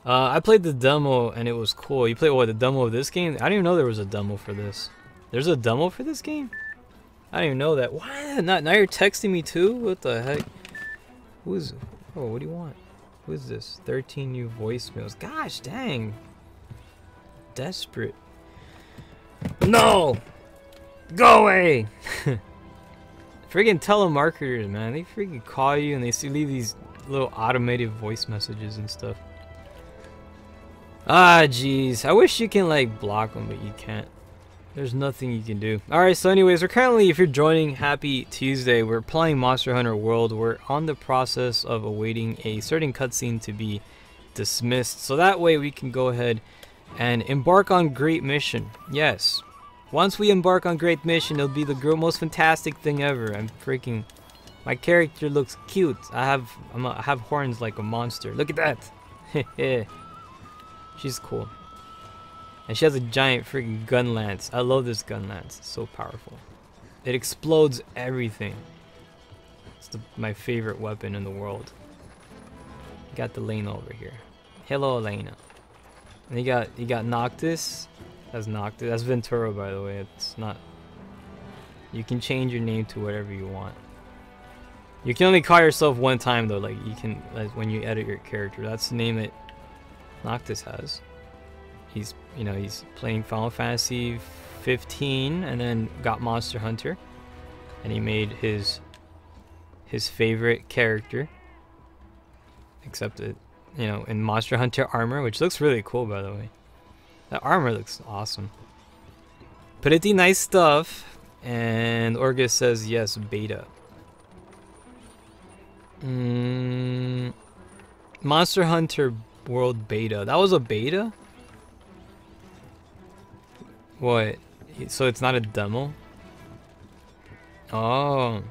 I played the demo and it was cool. You played what, the demo of this game? I didn't even know there was a demo for this. There's a demo for this game? I didn't even know that. What? Now you're texting me too? What the heck? Oh, what do you want? Who is this? 13 new voicemails. Gosh dang. Desperate. No! Go away! Freaking telemarketers, man. They freaking call you and they leave these little automated voice messages and stuff. Ah, jeez. I wish you can, like, block them, but you can't. There's nothing you can do. Alright, so anyways, we're currently, if you're joining, happy Tuesday. We're playing Monster Hunter World. We're on the process of awaiting a certain cutscene to be dismissed. So that way we can go ahead and embark on Great Mission. Yes. Once we embark on Great Mission, it'll be the most fantastic thing ever. I'm freaking... My character looks cute. I have horns like a monster. Look at that. She's cool. And she has a giant freaking gun lance. I love this gun lance. It's so powerful. It explodes everything. It's my favorite weapon in the world. Got the Lena over here. Hello, Lena. And you got Noctis. That's Noctis. That's Ventura, by the way. It's not. You can change your name to whatever you want. You can only call yourself one time though. Like you can, like, when you edit your character. That's the name that Noctis has. He's playing Final Fantasy 15 and then got Monster Hunter, and he made his favorite character. Except that, in Monster Hunter armor, which looks really cool, by the way. That armor looks awesome. Pretty nice stuff. And Orga says yes, beta. Monster Hunter World beta. That was a beta? What? So it's not a demo? Oh.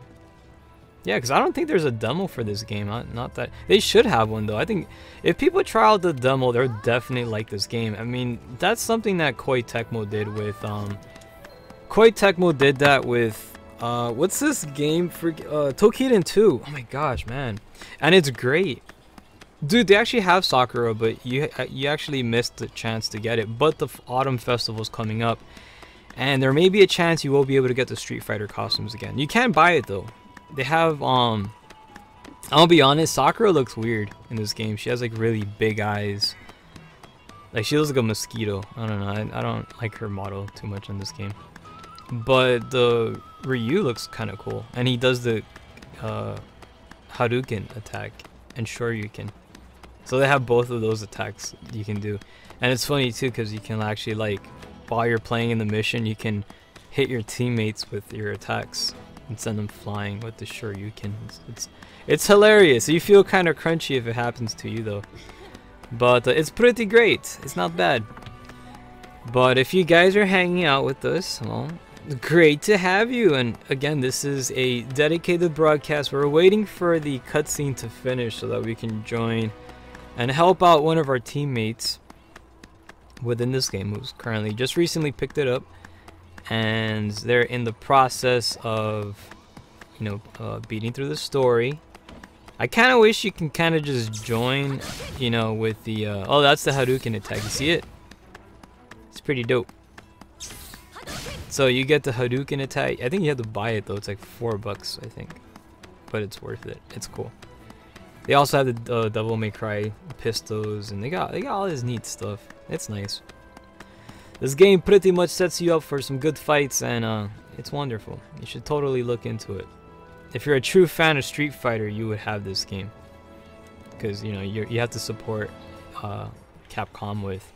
Yeah, because I don't think there's a demo for this game. Not that they should have one though. I think if people try out the demo, they'll definitely like this game. I mean, that's something that Koei Tecmo did with Koei Tecmo did that with what's this game for Tokiden 2? Oh my gosh, man. And it's great. Dude, they actually have Sakura, but you actually missed the chance to get it. But the Autumn Festival's coming up, and there may be a chance you will be able to get the Street Fighter costumes again. You can buy it though. They have I'll be honest, Sakura looks weird in this game. She has like really big eyes. Like she looks like a mosquito. I don't know. I don't like her model too much in this game. But the Ryu looks kind of cool, and he does the Hadouken attack and Shoryuken. So they have both of those attacks you can do. And it's funny too because you can actually, like, while you're playing in the mission, you can hit your teammates with your attacks and send them flying with the Shoryuken. It's hilarious. You feel kind of crunchy if it happens to you though. But it's pretty great. It's not bad. But if you guys are hanging out with us, well, great to have you. And again, this is a dedicated broadcast. We're waiting for the cutscene to finish so that we can join and help out one of our teammates within this game who's currently just recently picked it up, and they're in the process of, you know, beating through the story. I kind of wish you can kind of just join, you know, with the oh, that's the Hadouken attack. You see it? It's pretty dope. So you get the Hadouken attack. I think you have to buy it though. It's like $4, I think, but it's worth it. It's cool. They also have the Devil May Cry pistols, and they got all this neat stuff. It's nice. This game pretty much sets you up for some good fights, and it's wonderful. You should totally look into it. If you're a true fan of Street Fighter, you would have this game, because you know you have to support Capcom with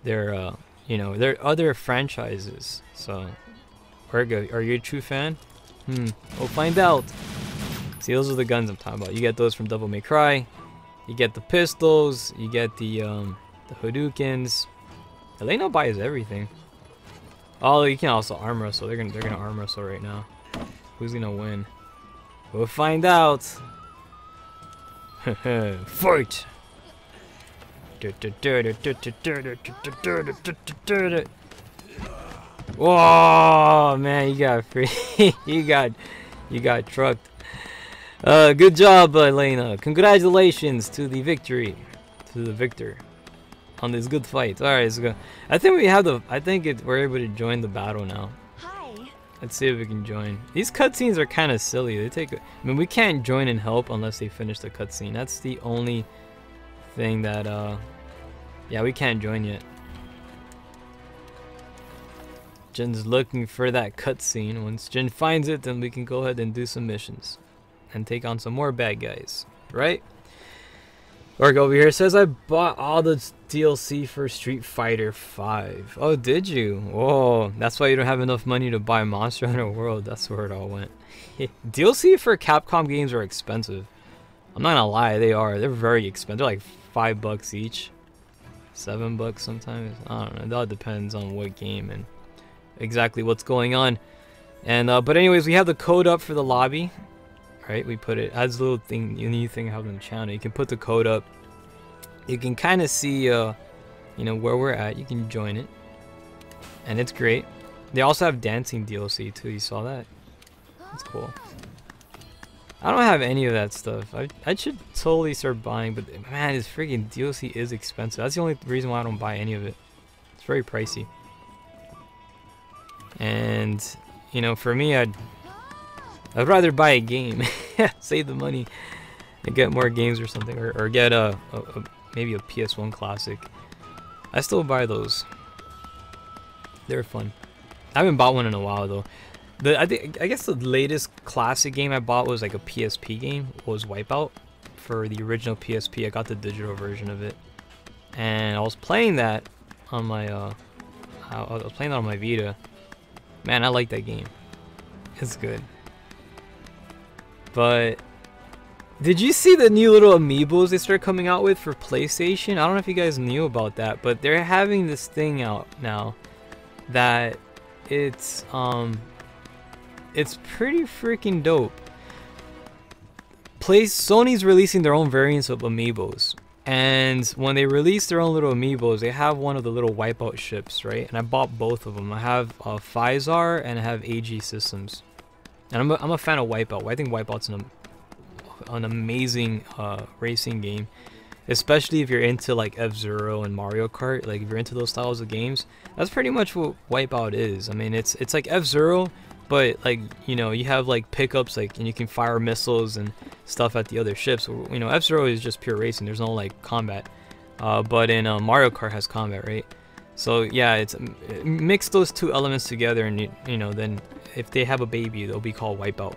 their you know, their other franchises. So, Ergo, are you a true fan? We'll find out. See, those are the guns I'm talking about. You get those from Devil May Cry. You get the pistols. You get the Hadoukens. Elena buys everything. Oh, you can also arm wrestle. They're gonna arm wrestle right now. Who's gonna win? We'll find out. Fight! Whoa, man, you got free. you got trucked. Good job, Elena. Congratulations to the victory, to the victor on this good fight. All right, let's go. I think we have the. We're able to join the battle now. Hi. Let's see if we can join. These cutscenes are kind of silly. They take. I mean, we can't join and help unless they finish the cutscene. That's the only thing that. Yeah, we can't join yet. Jin's looking for that cutscene. Once Jin finds it, then we can go ahead and do some missions and take on some more bad guys, right? Org over here says I bought all the DLC for Street Fighter 5. Oh, did you? Whoa, that's why you don't have enough money to buy Monster Hunter World. That's where it all went. DLC for Capcom games are expensive. I'm not gonna lie, they are. They're very expensive. They're like $5 each, $7 sometimes. I don't know. It all depends on what game and exactly what's going on. And but anyways, we have the code up for the lobby. Right, we put it as a little thing, new thing I have on the channel. You can put the code up. You can kind of see, you know, where we're at. You can join it, and it's great. They also have dancing DLC too. You saw that? That's cool. I don't have any of that stuff. I should totally start buying, but man, this freaking DLC is expensive. That's the only reason why I don't buy any of it. It's very pricey. And you know, for me, I'd rather buy a game, save the money, and get more games or something, or get maybe a PS1 classic. I still buy those. They're fun. I haven't bought one in a while though. I guess the latest classic game I bought was like a PSP game. Was Wipeout for the original PSP. I got the digital version of it, and I was playing that on my I was playing that on my Vita. Man, I like that game. It's good. But did you see the new little amiibos they started coming out with for PlayStation? I don't know if you guys knew about that, but they're having this thing out now that it's pretty freaking dope. Sony's releasing their own variants of amiibos, And when they release their own little amiibos, they have one of the little Wipeout ships, right? And I bought both of them. I have Physar and I have AG Systems. And I'm a fan of Wipeout. I think Wipeout's an amazing racing game, especially if you're into like F-Zero and Mario Kart. Like if you're into those styles of games, that's pretty much what Wipeout is. I mean, it's like F-Zero, but like, you know, you have like pickups, like, and you can fire missiles and stuff at the other ships. You know, F-Zero is just pure racing. There's no like combat. But in Mario Kart has combat, right? So yeah, it's mix those two elements together, and you know, then if they have a baby, they'll be called Wipeout.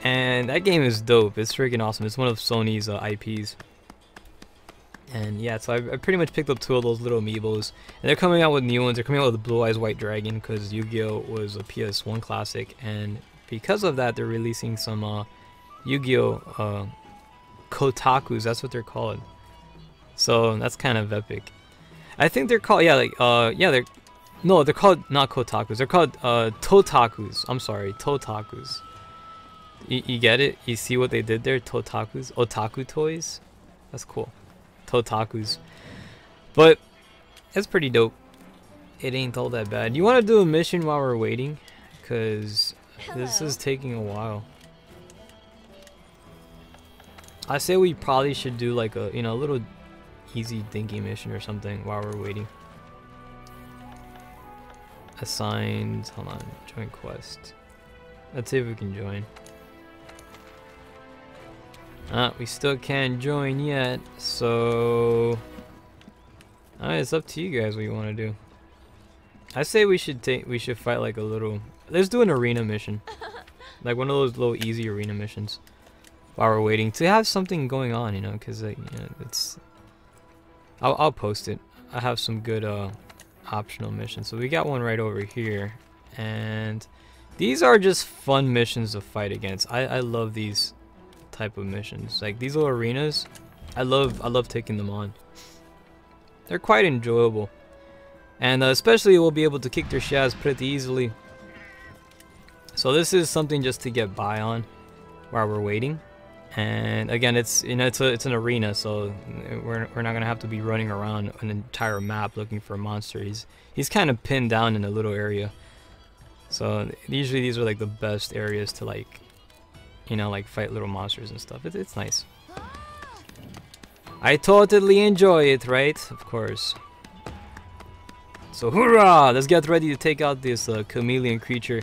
And that game is dope. It's freaking awesome. It's one of Sony's IPs. And yeah, so I pretty much picked up 2 of those little amiibos. And they're coming out with new ones. They're coming out with the Blue Eyes White Dragon because Yu-Gi-Oh! Was a PS1 classic. And because of that, they're releasing some Yu-Gi-Oh! Kotakus. That's what they're called. So that's kind of epic. I think they're called, they're called not Kotakus. They're called Totakus. I'm sorry, Totakus. You get it? You see what they did there? Totakus? Otaku toys? That's cool. Totakus. But it's pretty dope. It ain't all that bad. You want to do a mission while we're waiting? Because this is taking a while. I say we probably should do like a, you know, a little easy dinky mission or something while we're waiting. Assigned, hold on, join quest. Let's see if we can join. We still can't join yet, so it's up to you guys what you want to do. I say we should fight like a little. Let's do an arena mission, like one of those little easy arena missions while we're waiting to have something going on, you know, because like, you know, it's. I'll post it. I have some good optional missions. So we got one right over here, and these are just fun missions to fight against. I love these type of missions, like these little arenas. I love taking them on. They're quite enjoyable, and especially we'll be able to kick their shads pretty easily. So this is something just to get by on while we're waiting. And again, it's, you know, it's an arena, so we're not gonna have to be running around an entire map looking for a monster. He's kind of pinned down in a little area. So usually these are like the best areas to, like, you know, like fight little monsters and stuff. It's nice. I totally enjoy it, right? Of course. So hoorah! Let's get ready to take out this chameleon creature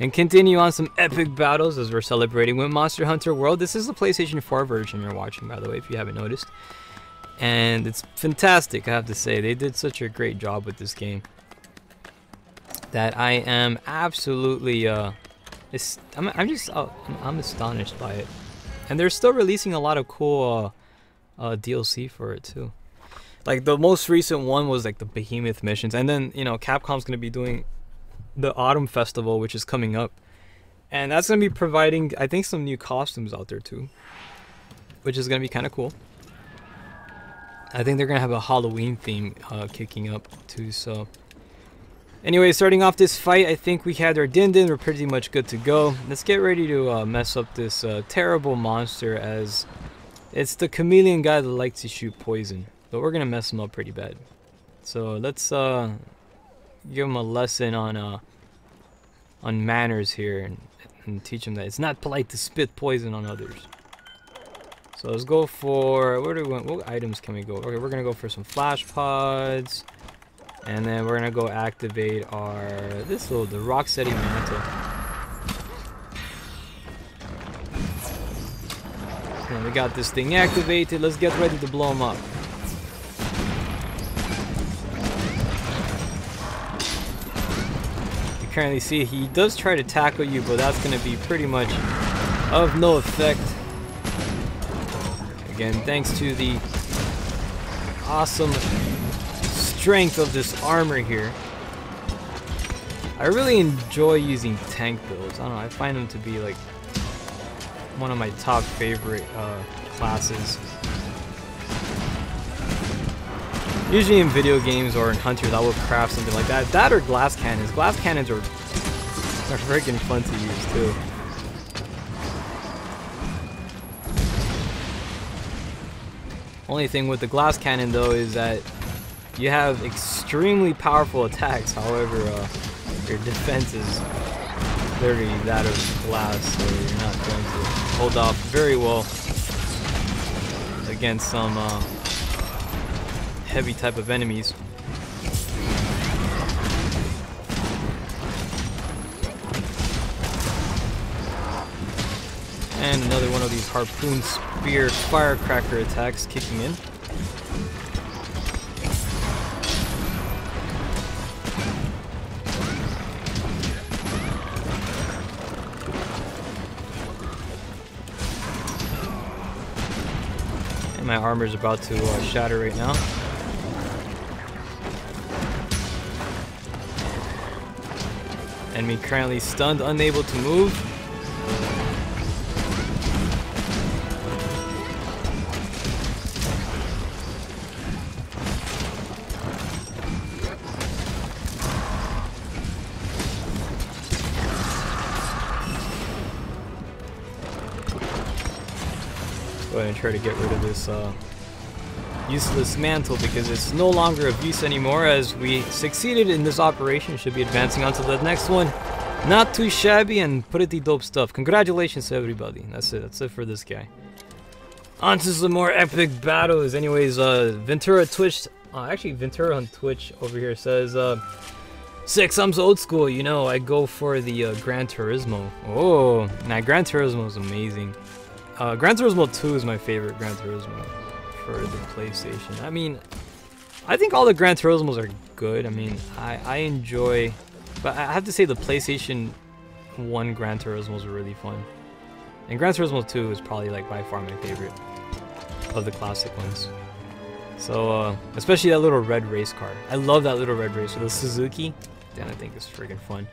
and continue on some epic battles as we're celebrating with Monster Hunter World. This is the PlayStation 4 version you're watching, by the way, if you haven't noticed. And it's fantastic, I have to say. They did such a great job with this game that I am absolutely I'm astonished by it. And they're still releasing a lot of cool DLC for it too. Like the most recent one was like the Behemoth missions, and then, you know, Capcom's gonna be doing the Autumn Festival, which is coming up, and that's gonna be providing, I think, some new costumes out there too, which is gonna be kind of cool. I think they're gonna have a Halloween theme kicking up too. So anyway, starting off this fight, I think we had our Din. We're pretty much good to go. Let's get ready to mess up this terrible monster, as it's the chameleon guy that likes to shoot poison, but we're gonna mess him up pretty bad. So let's give him a lesson on manners here, and teach him that it's not polite to spit poison on others. So let's go for, what items can we go? Okay, we're gonna go for some flash pods, and then we're gonna go activate the rock setting mantle. And we got this thing activated. Let's get ready to blow him up. Currently see he does try to tackle you, but that's going to be pretty much of no effect. Again, thanks to the awesome strength of this armor here. I really enjoy using tank builds. I don't know, I find them to be like one of my top favorite classes. Usually in video games or in Hunters, I will craft something like that. That or glass cannons. Glass cannons are freaking fun to use too. Only thing with the glass cannon though is that you have extremely powerful attacks. However, your defense is literally that of glass, so you're not going to hold off very well against some heavy type of enemies. And another one of these harpoon spear firecracker attacks kicking in. And my armor's about to shatter right now. Enemy currently stunned, unable to move. Go ahead and try to get rid of this useless mantle because it's no longer of use anymore, as we succeeded in this operation. Should be advancing on to the next one. Not too shabby and pretty dope stuff. Congratulations to everybody. That's it for this guy. On to some more epic battles. Anyways, Ventura Twitch, actually Ventura on Twitch over here says, Six, I'm so old school, you know, I go for the Gran Turismo. Oh, nah, Gran Turismo is amazing. Gran Turismo 2 is my favorite Gran Turismo for the PlayStation. I mean, I think all the Gran Turismos are good. I mean, I enjoy, but I have to say the PlayStation 1 Gran Turismos are really fun. And Gran Turismo 2 is probably like by far my favorite of the classic ones. So, especially that little red race car. I love that little red racer, the Suzuki. Damn, I think it's freaking fun.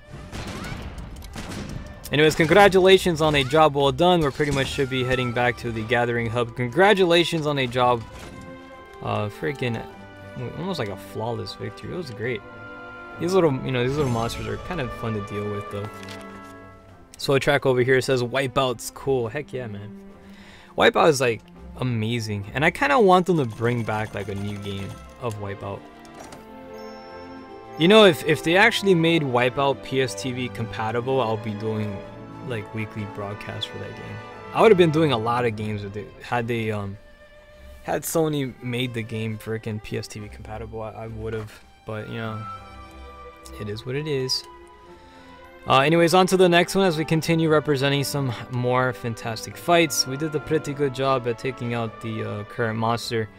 Anyways, congratulations on a job well done. We're pretty much should be heading back to the gathering hub. Congratulations on a job, freaking, almost like a flawless victory. It was great. These little, these little monsters are kind of fun to deal with though. So a track over here says Wipeout's cool. Heck yeah, man. Wipeout is like amazing, and I kind of want them to bring back like a new game of Wipeout. You know, if they actually made Wipeout PSTV compatible, I'll be doing like weekly broadcasts for that game. I would have been doing a lot of games with it had they had Sony made the game freaking PSTV compatible. I would have, but you know, it is what it is. Anyways, on to the next one as we continue representing some more fantastic fights. We did a pretty good job at taking out the current monster,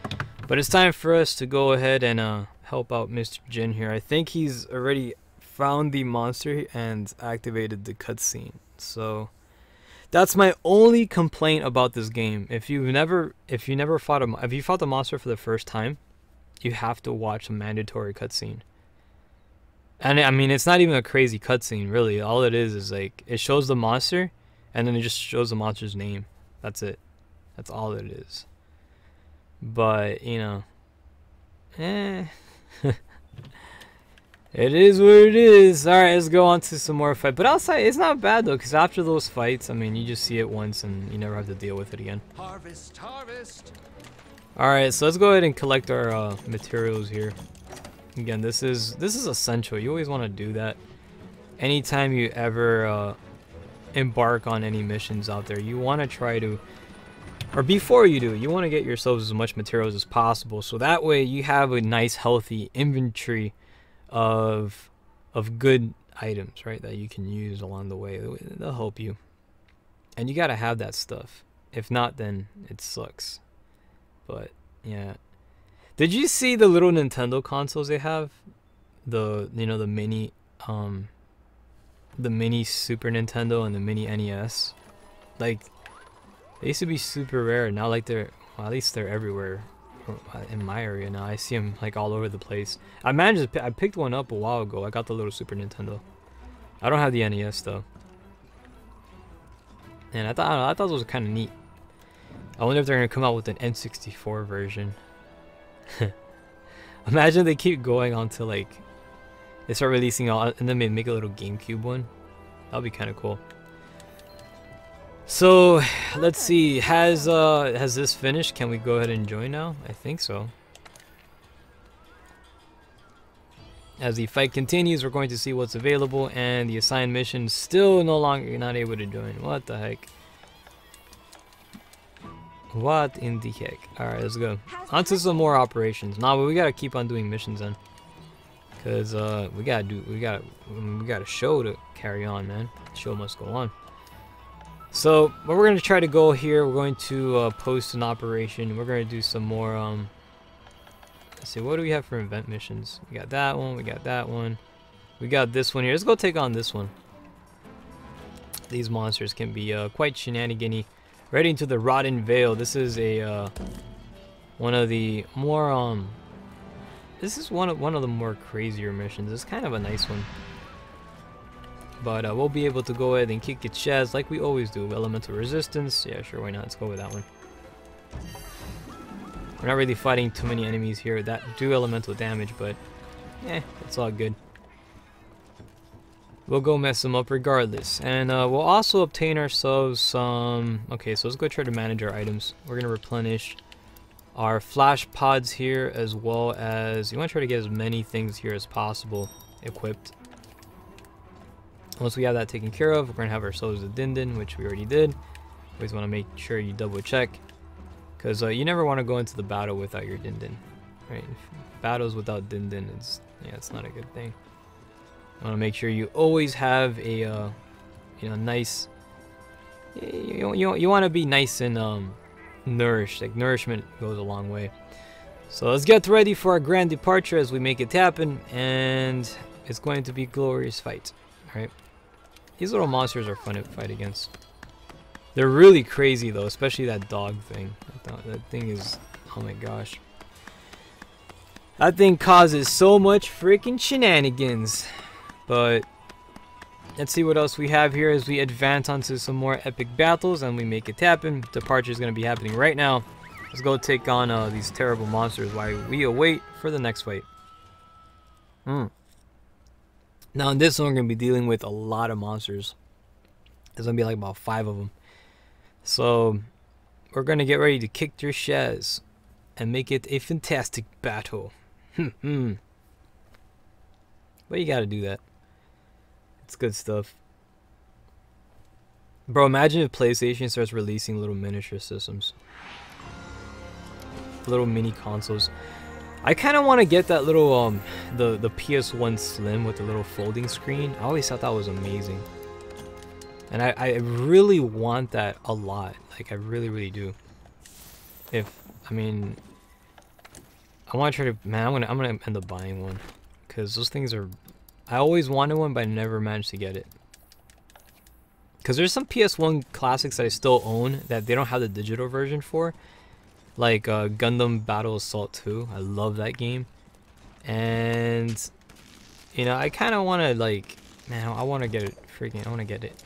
but it's time for us to go ahead and help out Mr. Jin here. I think he's already found the monster and activated the cutscene. So that's my only complaint about this game. If you fought the monster for the first time, you have to watch a mandatory cutscene. And I mean, it's not even a crazy cutscene, really. All it is like it shows the monster, and then it just shows the monster's name. That's it. That's all it is. But you know, it is what it is. Alright, let's go on to some more fight. But outside, it's not bad though, because after those fights, I mean, you just see it once and you never have to deal with it again. Harvest, harvest. Alright, so let's go ahead and collect our materials here. Again, this is essential. You always want to do that. Anytime you ever embark on any missions out there, you want to try to, or before you do, you want to get yourselves as much materials as possible, so that way you have a nice healthy inventory of good items, right, that you can use along the way. They'll help you, and you gotta have that stuff. If not, then it sucks. But yeah, did you see the little Nintendo consoles they have? The the mini Super Nintendo and the mini NES. Like, they used to be super rare. Now, like, they're, well, at least they're everywhere in my area now. I see them like all over the place. I picked one up a while ago. I got the little Super Nintendo. I don't have the NES though. And I thought those were kind of neat. I wonder if they're gonna come out with an N64 version. Imagine they keep going on to like they start releasing all, and then they make a little GameCube one. That'll be kind of cool. So let's see. Has this finished? Can we go ahead and join now? I think so. As the fight continues, we're going to see what's available, and the assigned mission still no longer not able to join. What the heck? What in the heck? Alright, let's go. On to some more operations. Nah, but we gotta keep on doing missions then. Cause we got a show to carry on, man. The show must go on. So what we're gonna try to go here, we're going to post an operation. We're gonna do some more let's see, what do we have for event missions? We got that one, we got that one. We got this one here. Let's go take on this one. These monsters can be quite shenanigan-y. Right into the Rotten Vale. This is a one of the more this is one of the more crazier missions. It's kind of a nice one. But we'll be able to go ahead and kick its chest like we always do. Elemental resistance. Yeah, sure, why not? Let's go with that one. We're not really fighting too many enemies here that do elemental damage, but it's all good. We'll go mess them up regardless. And we'll also obtain ourselves some... Okay, so let's go try to manage our items. We're going to replenish our flash pods here, as well as... You want to try to get as many things here as possible equipped. Once we have that taken care of, we're going to have ourselves a Dindin, which we already did. Always want to make sure you double check. Because you never want to go into the battle without your Dindin. Right? Battles without Dindin, it's not a good thing. You want to make sure you always have a nice... You want to be nice and nourished. Like, nourishment goes a long way. So let's get ready for our grand departure as we make it happen. And it's going to be a glorious fight. Alright? These little monsters are fun to fight against. They're really crazy though, especially that dog thing. That thing is, oh my gosh. That thing causes so much freaking shenanigans. But let's see what else we have here as we advance onto some more epic battles and we make it happen. Departure is going to be happening right now. Let's go take on these terrible monsters while we await for the next fight. Now in this one we're going to be dealing with a lot of monsters. There's going to be like about 5 of them. So we're going to get ready to kick their shells and make it a fantastic battle. But you got to do that. It's good stuff. Bro, imagine if PlayStation starts releasing little miniature systems. Little mini consoles. I kind of want to get that little, the PS1 Slim with the little folding screen. I always thought that was amazing. And I really want that a lot. Like, I really, really do. I want to try to, man, I'm gonna end up buying one. Because those things are, I always wanted one, but I never managed to get it. Because there's some PS1 classics that I still own that they don't have the digital version for. Like Gundam Battle Assault 2. I love that game. And, you know, I kind of want to, like, man, I want to get it. I want to get it.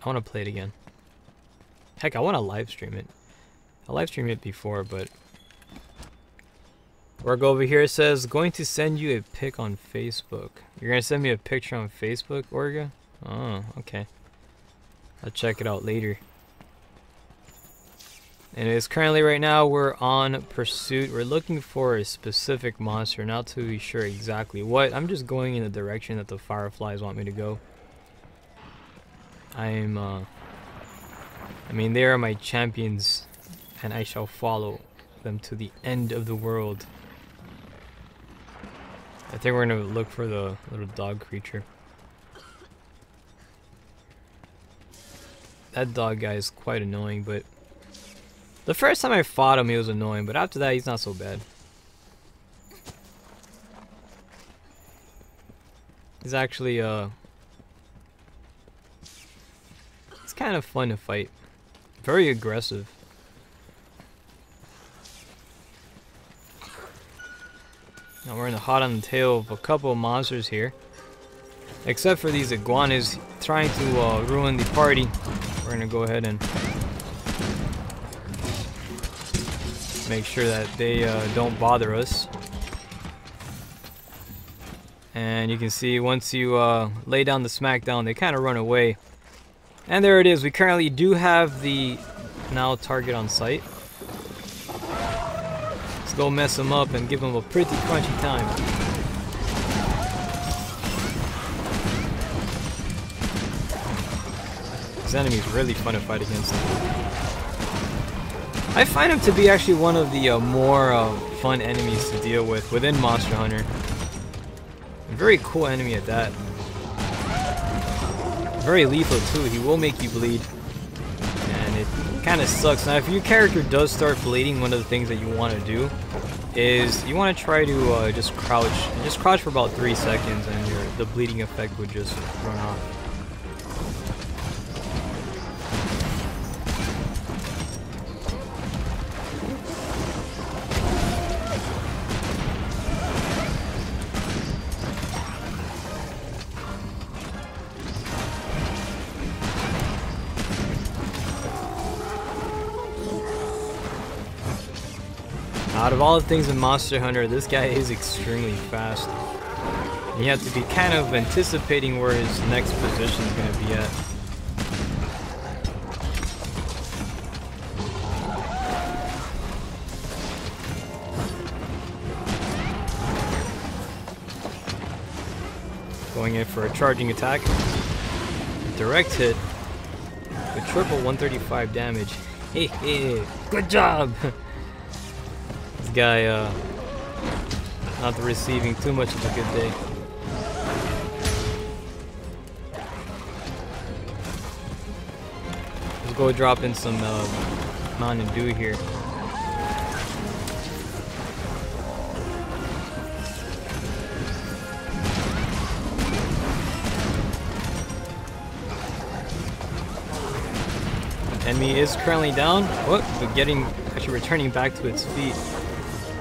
I want to play it again. Heck, I want to live stream it. I live streamed it before, but... Work over here says, going to send you a pic on Facebook. You're going to send me a picture on Facebook, Orga? Oh, okay. I'll check it out later. And it's currently right now we're on pursuit. We're looking for a specific monster, not to be sure exactly what. I'm just going in the direction that the fireflies want me to go. I mean, they are my champions, and I shall follow them to the end of the world. I think we're gonna look for the little dog creature. That dog guy is quite annoying, but the first time I fought him, he was annoying, but after that, he's not so bad. He's actually, it's kind of fun to fight. Very aggressive. Now we're in the hot on the tail of a couple of monsters here. Except for these iguanas trying to ruin the party. We're gonna go ahead and make sure that they don't bother us. And you can see once you lay down the smackdown, they kind of run away. And there it is. We currently do have the now target on sight. Let's go mess him up and give him a pretty crunchy time. This enemy is really fun to fight against. I find him to be actually one of the more fun enemies to deal with within Monster Hunter. A very cool enemy at that. Very lethal too. He will make you bleed, and it kind of sucks. Now, if your character does start bleeding, one of the things that you want to do is you want to try to just crouch. And just crouch for about 3 seconds, and the bleeding effect would just run off. Out of all the things in Monster Hunter, this guy is extremely fast. You have to be kind of anticipating where his next position is going to be at. Going in for a charging attack. Direct hit with triple 135 damage. Hey, hey, good job! Guy not receiving too much of a good day. Let's go drop in some Mountain Dew here. Enemy is currently down, but actually returning back to its feet.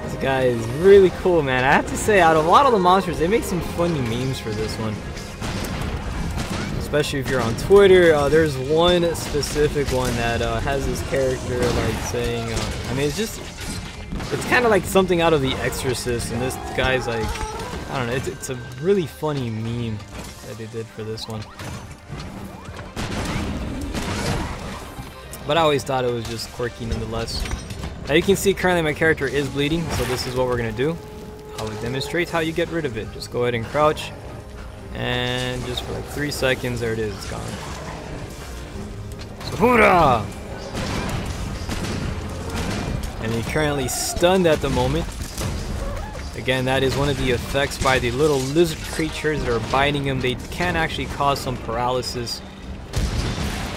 This guy is really cool, man. I have to say, out of a lot of the monsters, they make some funny memes for this one. Especially if you're on Twitter, there's one specific one that has this character like saying, I mean, it's kind of like something out of The Exorcist, and this guy's like, I don't know, it's a really funny meme that they did for this one. But I always thought it was just quirky nonetheless. Now you can see currently my character is bleeding, so this is what we're going to do. I will demonstrate how you get rid of it. Just go ahead and crouch, and just for like 3 seconds, there it is, it's gone. So hoorah! And he's currently stunned at the moment. Again, that is one of the effects by the little lizard creatures that are biting him. They can actually cause some paralysis.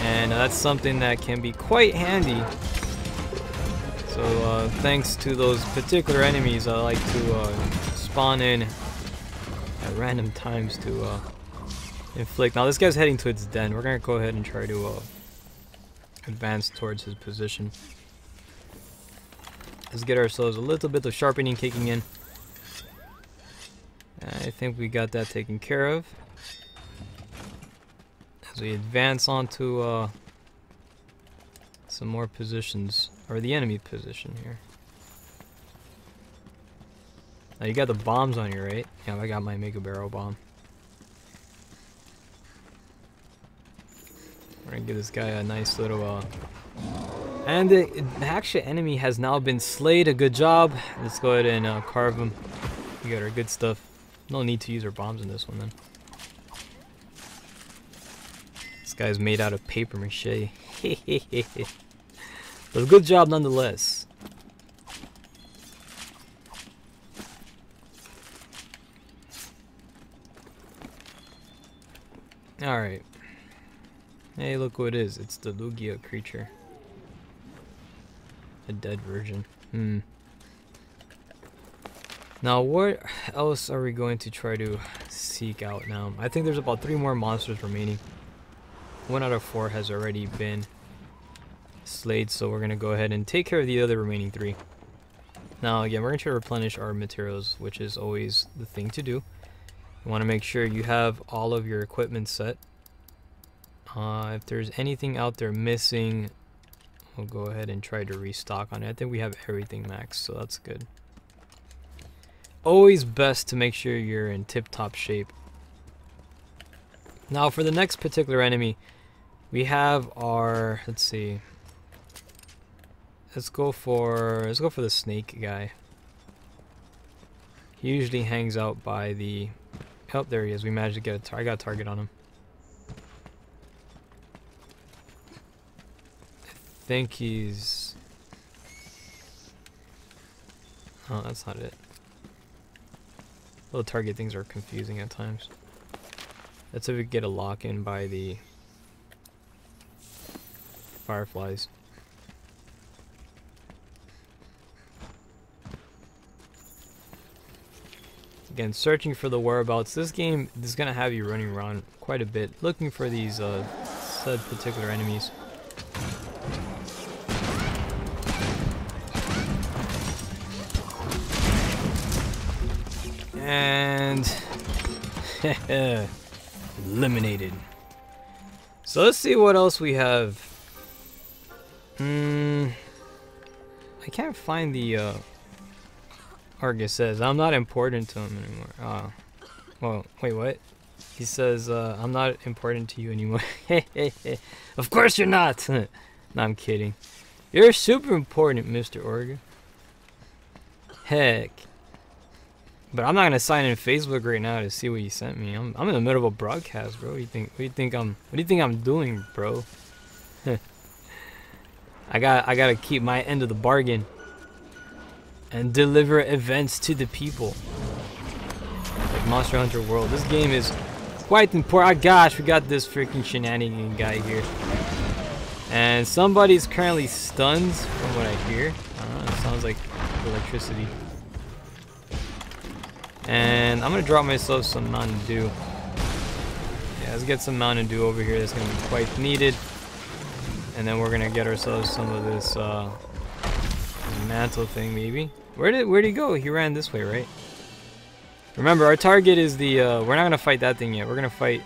And that's something that can be quite handy. So thanks to those particular enemies, I like to spawn in at random times to inflict. Now this guy's heading to its den. We're going to go ahead and try to advance towards his position. Let's get ourselves a little bit of sharpening kicking in. I think we got that taken care of. As we advance onto some more positions, or the enemy position here. Now you got the bombs on you, right? Yeah, I got my Mega Barrel Bomb. We're gonna give this guy a nice little and the actual enemy has now been slayed. A good job. Let's go ahead and carve him. We got our good stuff. No need to use our bombs in this one then. This guy's made out of paper mache. But a good job nonetheless. Alright. Hey, look what it is. It's the Lugia creature. A dead version. Now, what else are we going to try to seek out now? I think there's about 3 more monsters remaining. 1 out of 4 has already been slayed, so we're going to go ahead and take care of the other remaining 3. Now, again, we're going to try to replenish our materials, which is always the thing to do. You want to make sure you have all of your equipment set. If there's anything out there missing, we'll go ahead and try to restock on it. I think we have everything maxed, so that's good. Always best to make sure you're in tip-top shape. Now, for the next particular enemy, We have our, let's see. Let's go for the snake guy. He usually hangs out by the, oh, there he is. We managed to get I got a target on him. I think he's, oh, that's not it. Little target things are confusing at times. Let's see if we can get a lock in by the fireflies. Again, searching for the whereabouts. This game is gonna have you running around quite a bit, looking for these said particular enemies. And eliminated. So let's see what else we have. I can't find the Argus says I'm not important to him anymore. Well, wait, what? He says I'm not important to you anymore. Of course you're not. No, I'm kidding. You're super important, Mr. Orga. Heck. But I'm not gonna sign in Facebook right now to see what you sent me. I'm in the middle of a broadcast, bro. What do you think I'm doing, bro? I gotta keep my end of the bargain and deliver events to the people. Like Monster Hunter World. This game is quite important. Oh gosh, we got this freaking shenanigan guy here. And somebody's currently stunned from what I hear. I don't know, it sounds like electricity. And I'm gonna drop myself some Mountain Dew. Yeah, let's get some Mountain Dew over here. That's gonna be quite needed. And then we're gonna get ourselves some of this mantle thing, maybe. Where'd he go? He ran this way, right? Remember, our target is the. We're not gonna fight that thing yet. We're gonna fight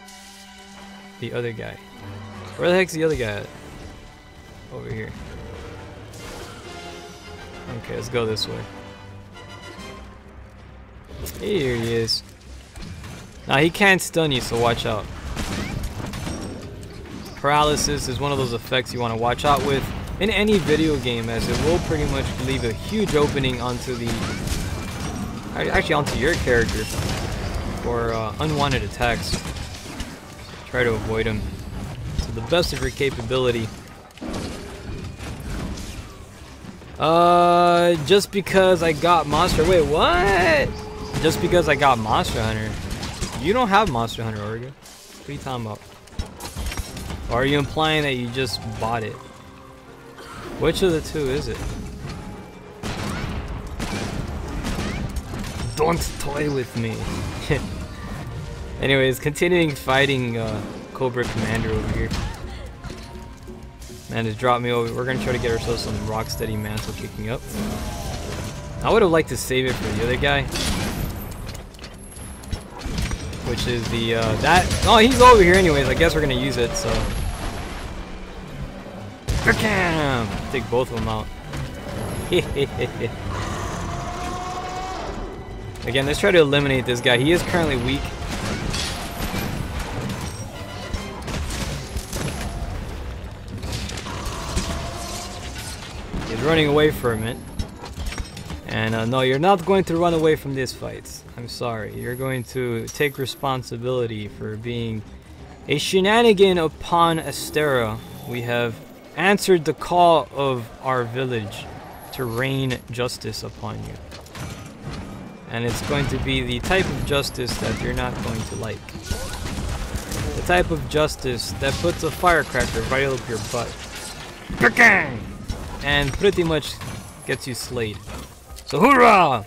the other guy. Where the heck's the other guy at? Over here. Okay, let's go this way. Here he is. Now he can't stun you, so watch out. Paralysis is one of those effects you want to watch out with in any video game, as it will pretty much leave a huge opening onto the, actually onto your character for unwanted attacks. Try to avoid them to the best of your capability. Just because I got Monster, wait, what? Just because I got Monster Hunter. You don't have Monster Hunter, Orga. What are you talking about? Or are you implying that you just bought it? Which of the two is it? Don't toy with me. Anyways, continuing fighting Cobra Commander over here. Man, just dropped me over. We're gonna try to get ourselves some Rocksteady Mantle kicking up. I would have liked to save it for the other guy. Which is the, oh, he's over here anyways. I guess we're gonna use it, so. Take both of them out. Again, let's try to eliminate this guy. He is currently weak. He's running away for a minute. And no, you're not going to run away from this fight. I'm sorry. You're going to take responsibility for being a shenanigan upon Astera. We have answered the call of our village to rain justice upon you. And it's going to be the type of justice that you're not going to like. The type of justice that puts a firecracker right up your butt. And pretty much gets you slayed. So hoorah!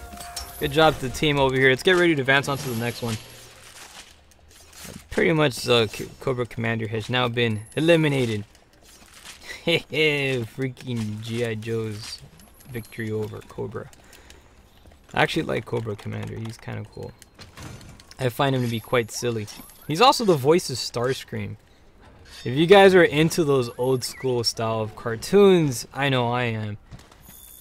Good job to the team over here. Let's get ready to advance on to the next one. Pretty much Cobra Commander has now been eliminated. Hehe, freaking G.I. Joe's victory over Cobra. I actually like Cobra Commander. He's kind of cool. I find him to be quite silly. He's also the voice of Starscream. If you guys are into those old school style of cartoons, I know I am.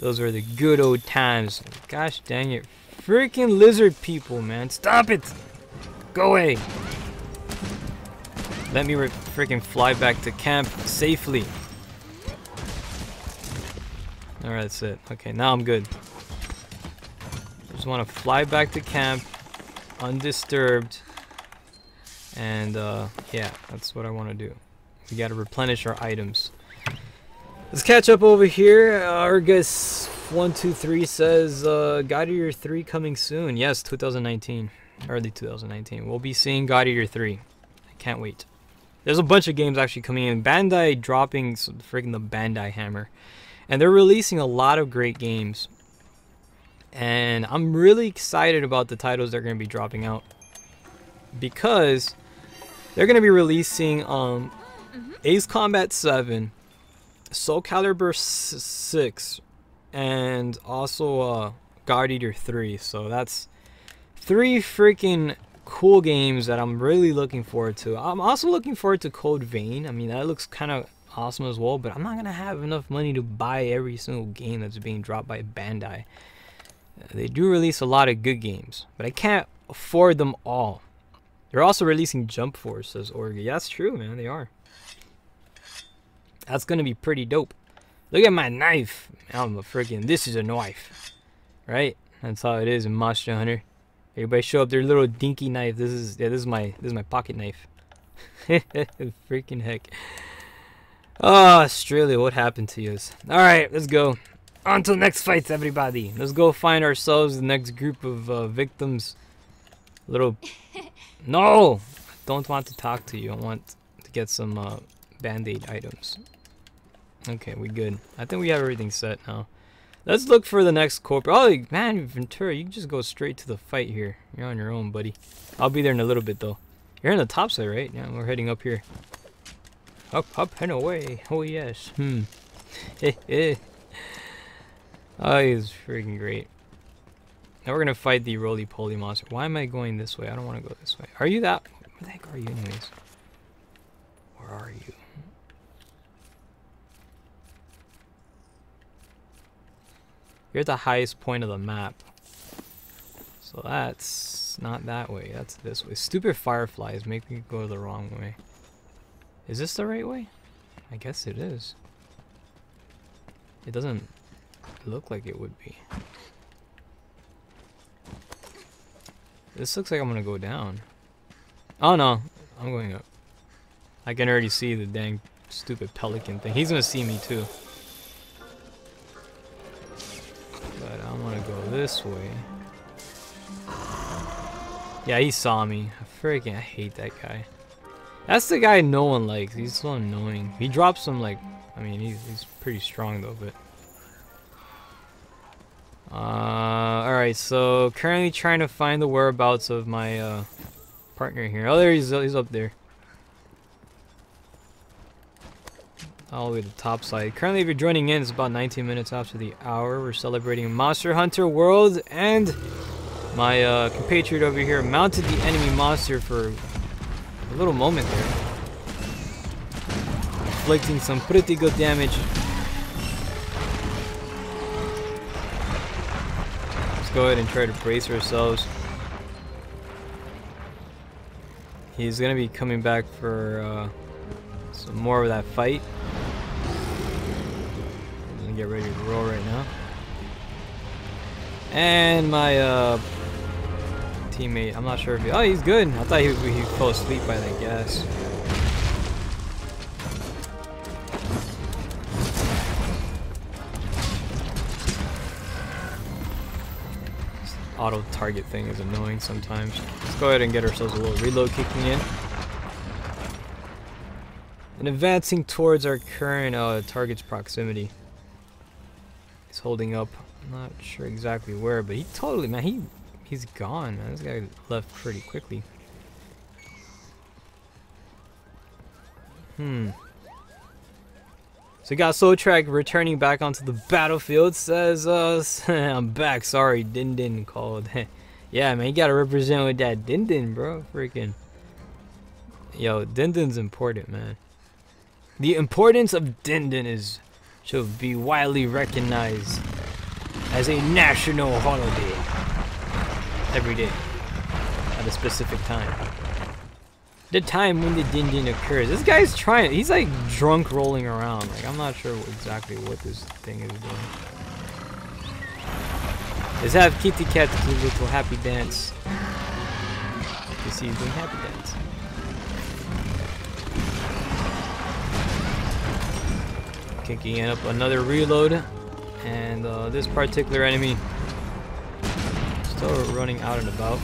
Those were the good old times. Gosh dang it. Freaking lizard people, man. Stop it! Go away! Let me freaking fly back to camp safely. Alright, that's it. Okay, now I'm good. I just want to fly back to camp undisturbed. And yeah, that's what I want to do. We got to replenish our items. Let's catch up over here. Argus123 says God Eater 3 coming soon. Yes, 2019. Early 2019. We'll be seeing God Eater 3. I can't wait. There's a bunch of games actually coming in. Bandai dropping freaking the Bandai hammer. And they're releasing a lot of great games. And I'm really excited about the titles they're going to be dropping out. Because they're going to be releasing Ace Combat 7, Soul Calibur 6, and also God Eater 3. So that's 3 freaking cool games that I'm really looking forward to. I'm also looking forward to Code Vein. I mean, that looks kind of awesome as well, but I'm not gonna have enough money to buy every single game that's being dropped by Bandai. They do release a lot of good games, but I can't afford them all. They're also releasing Jump Force, says Orga. Yeah, that's true, man. They are. That's gonna be pretty dope. Look at my knife. I'm a freaking. This is a knife, right? That's how it is in Monster Hunter. Everybody show up their little dinky knife. This is my pocket knife. Freaking heck. Oh, Australia, what happened to you? Alright, let's go. On to the next fights, everybody. Let's go find ourselves the next group of victims. Little... No! I don't want to talk to you. I want to get some band-aid items. Okay, we good. I think we have everything set now. Let's look for the next corporate. Oh, man, Ventura, you can just go straight to the fight here. You're on your own, buddy. I'll be there in a little bit, though. You're in the top side, right? Yeah, we're heading up here. Up, up, and away. Oh, yes. Oh, he's freaking great. Now we're going to fight the roly-poly monster. Why am I going this way? I don't want to go this way. Are you that? Where the heck are you anyways? Where are you? You're at the highest point of the map. So that's not that way. That's this way. Stupid fireflies make me go the wrong way. Is this the right way? I guess it is. It doesn't look like it would be. This looks like I'm gonna go down. Oh no, I'm going up. I can already see the dang stupid pelican thing. He's gonna see me too. But I want to go this way. Yeah, he saw me. I hate that guy. That's the guy no one likes. He's so annoying. He drops some like, I mean, he's pretty strong though, but. Alright, so currently trying to find the whereabouts of my partner here. Oh, there he's up there. All the way to the top side. Currently, if you're joining in, it's about 19 minutes after the hour. We're celebrating Monster Hunter World, and my compatriot over here mounted the enemy monster for a little moment there, inflicting some pretty good damage. Let's go ahead and try to brace ourselves. He's gonna be coming back for some more of that fight. I'm gonna get ready to roll right now. And my teammate, I'm not sure if he, oh, he's good. I thought he fell asleep by that gas. This auto target thing is annoying sometimes. Let's go ahead and get ourselves a little reload kicking in. And advancing towards our current target's proximity. He's holding up. I'm not sure exactly where, but he totally, man, he's gone, man. This guy left pretty quickly. So we got Soul Track returning back onto the battlefield. Says, I'm back. Sorry, Din Din called. Yeah, man, you gotta represent with that Din Din, bro. Freaking. Yo, Din Din's important, man. The importance of Din Din should be widely recognized as a national holiday every day at a specific time. The time when the din-din occurs. This guy's trying. He's like drunk rolling around. Like, I'm not sure exactly what this thing is doing. Let's have Kitty Cat do a little happy dance. You see he's doing happy dance. Kicking up another reload. And this particular enemy still running out and about.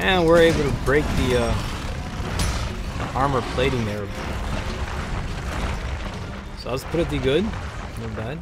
And we're able to break the armor plating there. So that's pretty good. Not bad.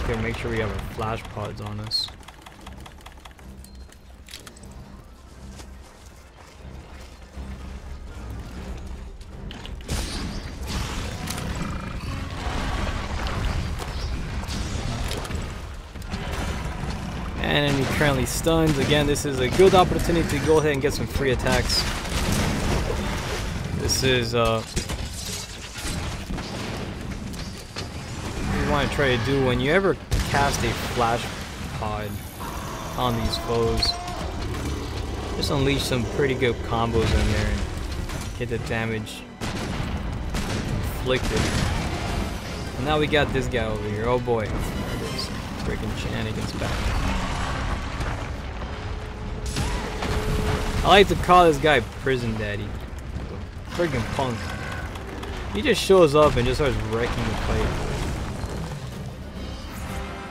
Okay, make sure we have our flash pods on us. And enemy currently stunned. Again, this is a good opportunity to go ahead and get some free attacks. This is what you want to try to do when you ever cast a flash pod on these foes. Just unleash some pretty good combos in there and get the damage inflicted. And now we got this guy over here. Oh boy, there it is. Freaking shenanigans back. I like to call this guy Prison Daddy. Freaking punk. He just shows up and just starts wrecking the fight.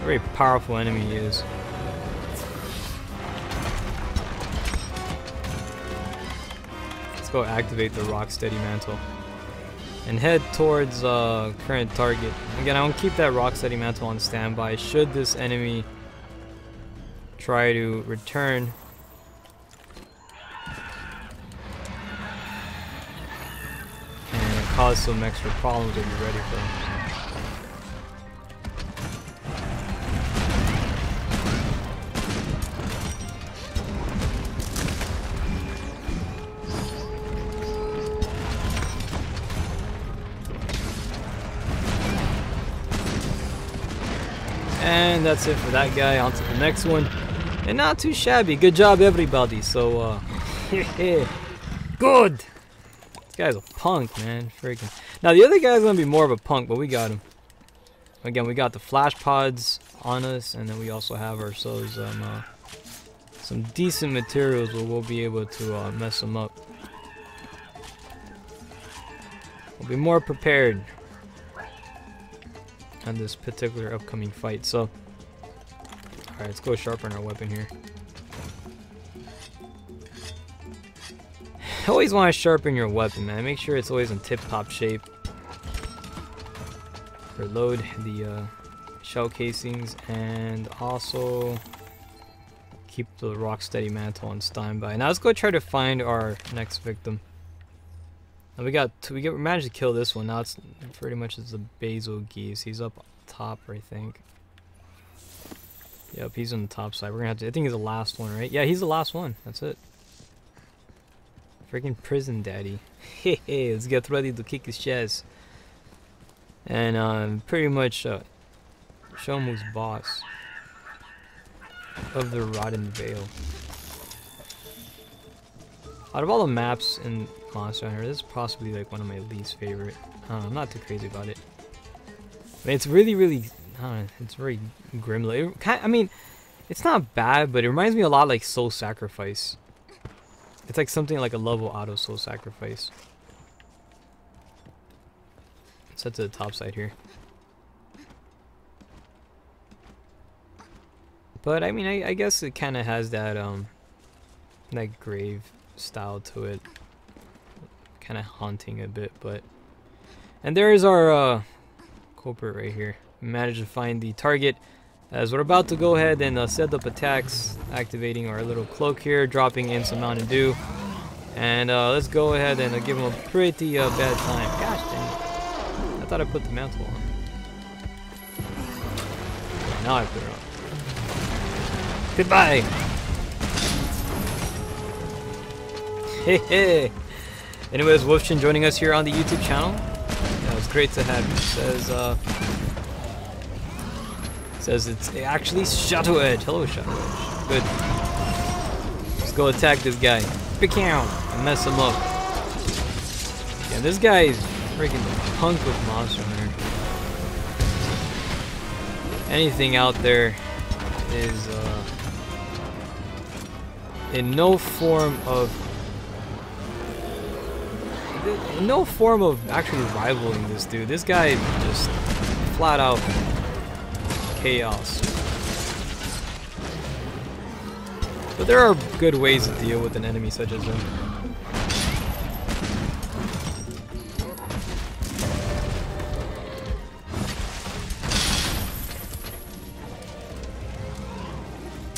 Very powerful enemy he is. Let's go activate the Rocksteady Mantle and head towards current target. Again, I will keep that Rocksteady Mantle on standby should this enemy try to return. And cause some extra problems to be ready for him. And that's it for that guy. On to the next one. And not too shabby. Good job, everybody. So, good. This guy's a punk, man. Freaking. Now, the other guy's going to be more of a punk, but we got him. Again, we got the flash pods on us. And then we also have ourselves some decent materials where we'll be able to mess them up. We'll be more prepared on this particular upcoming fight. So, alright, let's go sharpen our weapon here. Always want to sharpen your weapon, man. Make sure it's always in tip-top shape. Reload the shell casings and also keep the Rocksteady Mantle on standby. Now let's go try to find our next victim. And we managed to kill this one. Now it's pretty much the Basil Geese. He's up top, I think. Yep, he's on the top side. We're gonna have to. I think he's the last one, right? Yeah, he's the last one. That's it. Freaking Prison Daddy. Hey, let's get ready to kick his chest. And pretty much show him who's boss of the Rotten Vale. Out of all the maps in Monster Hunter, this is possibly like one of my least favorite. I don't know, I'm not too crazy about it. I mean, it's really, I don't know, it's very grim. I mean, it's not bad, but it reminds me a lot like Soul Sacrifice. It's like something like a level out of Soul Sacrifice. Let's head to the top side here. But I mean, I guess it kind of has that that grave style to it, kind of haunting a bit. But and there is our culprit right here. We managed to find the target. As we're about to go ahead and set up attacks, activating our little cloak here, dropping in some Mountain Dew. And let's go ahead and give him a pretty bad time. Gosh dang it. I thought I put the mantle on. Now I put it on. Goodbye! Hey, hey! Anyways, Wolfshin joining us here on the YouTube channel. Yeah, it was great to have you. Says it's actually Shadow Edge. Hello, Shadow Edge. Good. Let's go attack this guy. Pick him and mess him up. Yeah, this guy is freaking punk with Monster Hunter. Anything out there is in no form of actually rivaling this dude. This guy is just flat out chaos. But there are good ways to deal with an enemy such as him.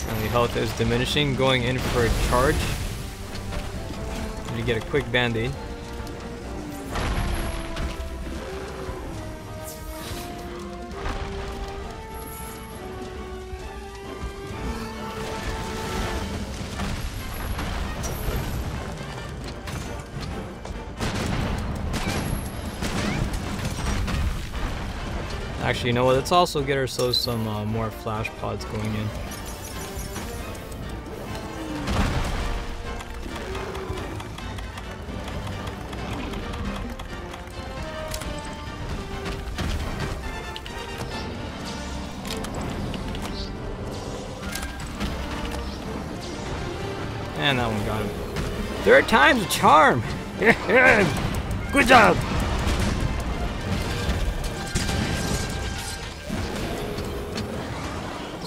Enemy health is diminishing, going in for a charge. Need to get a quick band-aid. Actually, you know what? Let's also get ourselves some more flash pods going in. And that one got him. Third time's a charm! Good job!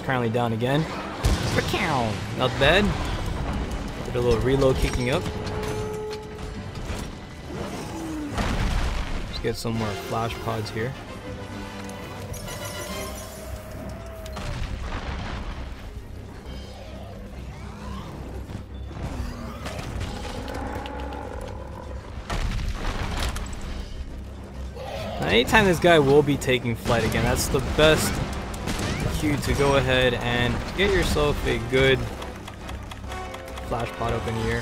Currently down again. Not bad. Did a little reload kicking up. Let's get some more flash pods here. Now, anytime this guy will be taking flight again, that's the best to go ahead and get yourself a good flash pod up in here.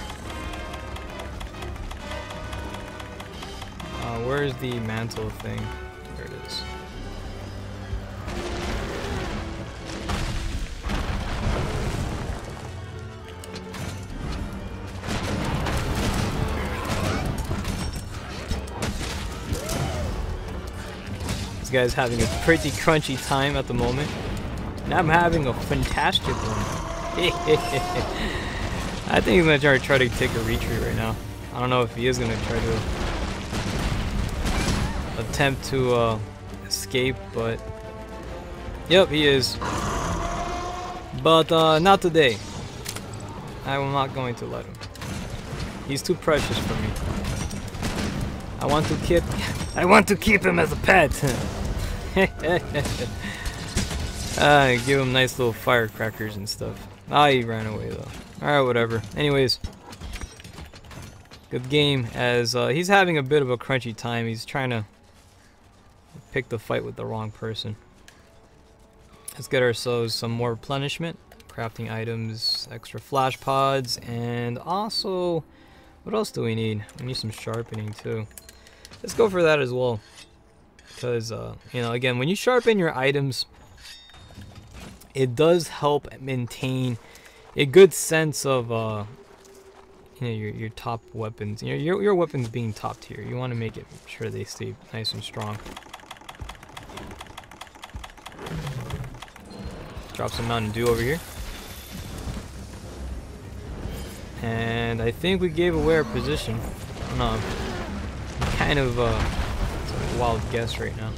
Where's the mantle thing? There it is. This guy's having a pretty crunchy time at the moment. And I'm having a fantastic one. I think he's gonna try to take a retreat right now. I don't know if he is gonna try to attempt to escape, but yep, he is. But not today. I am not going to let him. He's too precious for me. I want to keep him as a pet. Give him nice little firecrackers and stuff. He ran away though. Alright, whatever. Anyways, good game as he's having a bit of a crunchy time. He's trying to pick the fight with the wrong person. Let's get ourselves some more replenishment. Crafting items, extra flash pods, and also, what else do we need? We need some sharpening too. Let's go for that as well. Because, you know, again, when you sharpen your items, it does help maintain a good sense of you know, your top weapons. Your weapons being top tier. You want to make it sure they stay nice and strong. Drop some Mountain Dew over here. And I think we gave away our position. No, kind of it's a wild guess right now.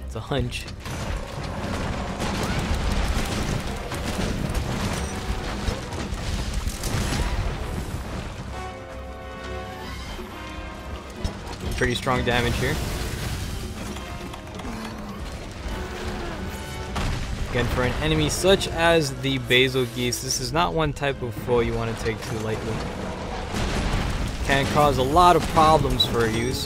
It's a hunch. Pretty strong damage here. Again, for an enemy such as the Basil Geese, this is not one type of foe you want to take too lightly. Can cause a lot of problems for use.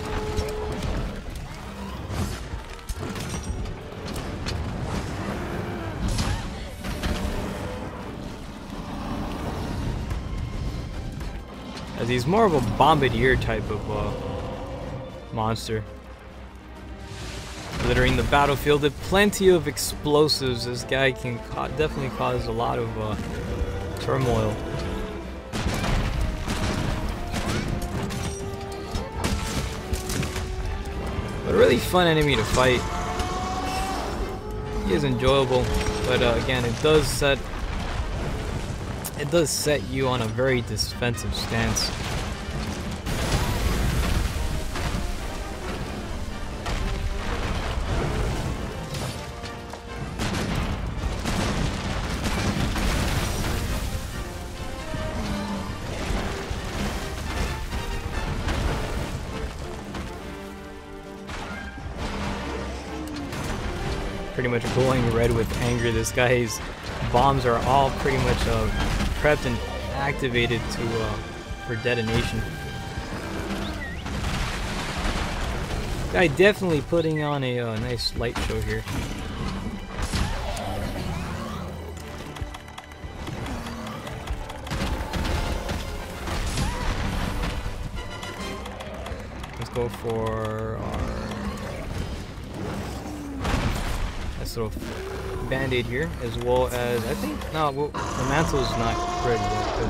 As he's more of a bombardier type of monster. Littering the battlefield with plenty of explosives. This guy can definitely cause a lot of turmoil. But a really fun enemy to fight. He is enjoyable, but again, it does set you on a very defensive stance. Pretty much glowing red with anger. This guy's bombs are all pretty much prepped and activated for detonation. Guy definitely putting on a nice light show here. Let's go for our little band-aid here, as well as I think no, well, the mantle is not ready yet.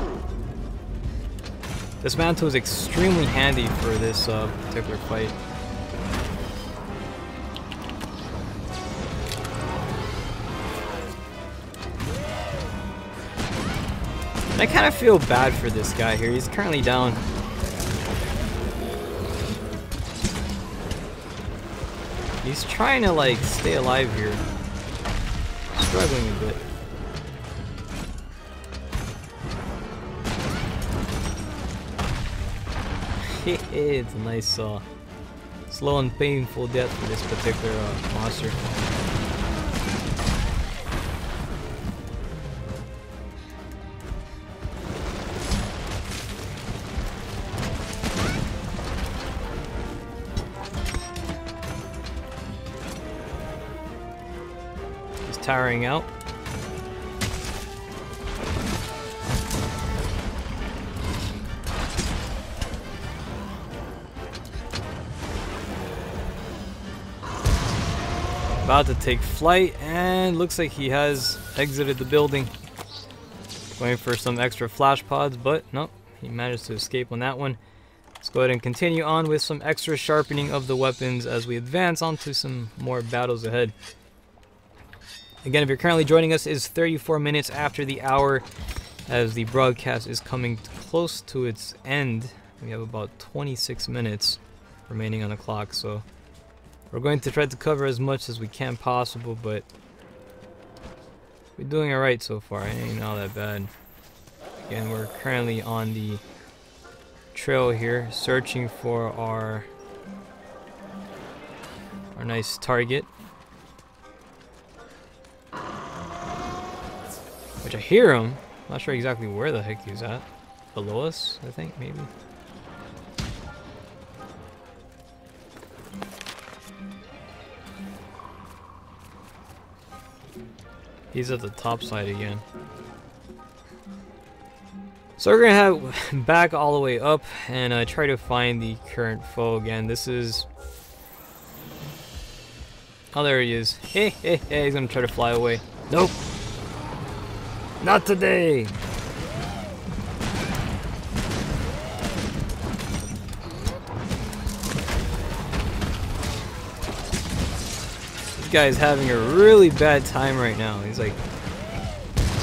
This mantle is extremely handy for this particular fight. And I kind of feel bad for this guy here. He's currently down. He's trying to like stay alive here. Struggling a bit. It's a nice slow and painful death for this particular monster. Tiring out. About to take flight, and looks like he has exited the building. Going for some extra flash pods, but nope, he managed to escape on that one. Let's go ahead and continue on with some extra sharpening of the weapons as we advance onto some more battles ahead. Again, if you're currently joining us, it's 34 minutes after the hour as the broadcast is coming close to its end. We have about 26 minutes remaining on the clock, so we're going to try to cover as much as we can possible, but we're doing alright so far. It ain't all that bad. Again, we're currently on the trail here, searching for our nice target. Which I hear him. Not sure exactly where the heck he's at. Below us, I think, maybe. He's at the top side again. So we're gonna have back all the way up and try to find the current foe again. This is... Oh, there he is. Hey, hey, hey, he's gonna try to fly away. Nope. Not today! This guy is having a really bad time right now. He's like,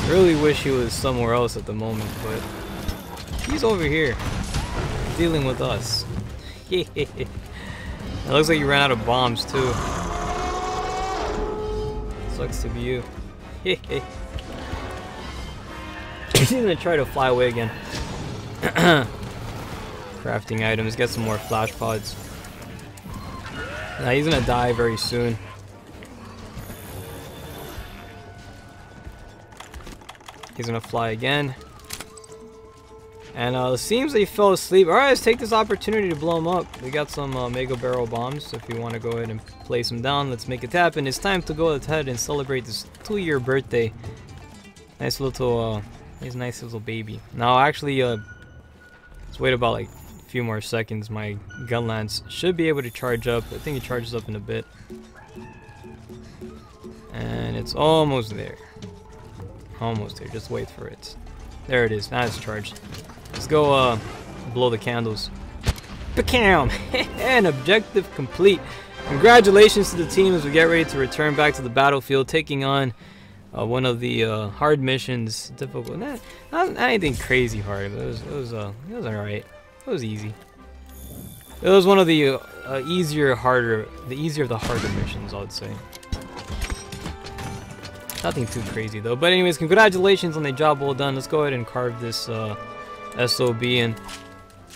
really wish he was somewhere else at the moment, but he's over here dealing with us. It looks like you ran out of bombs too. Sucks to be you. He's gonna try to fly away again. Crafting items, get some more flash pods. Now he's gonna die very soon. He's gonna fly again. And it seems they fell asleep. Alright, let's take this opportunity to blow them up. We got some Mega Barrel Bombs. So if you want to go ahead and place them down, let's make it happen. It's time to go ahead and celebrate this 2-year birthday. Nice little, he's a nice little baby. Now, actually, let's wait about like a few more seconds. My gun lance should be able to charge up. I think it charges up in a bit. And it's almost there. Almost there. Just wait for it. There it is. Now it's charged. Let's go blow the candles. Bacam! And objective complete. Congratulations to the team as we get ready to return back to the battlefield, taking on one of the hard missions. Difficult. Not anything crazy hard. It was alright. It was easy. It was one of the easier of the harder missions, I would say. Nothing too crazy though. But anyways, congratulations on the job well done. Let's go ahead and carve this SOB and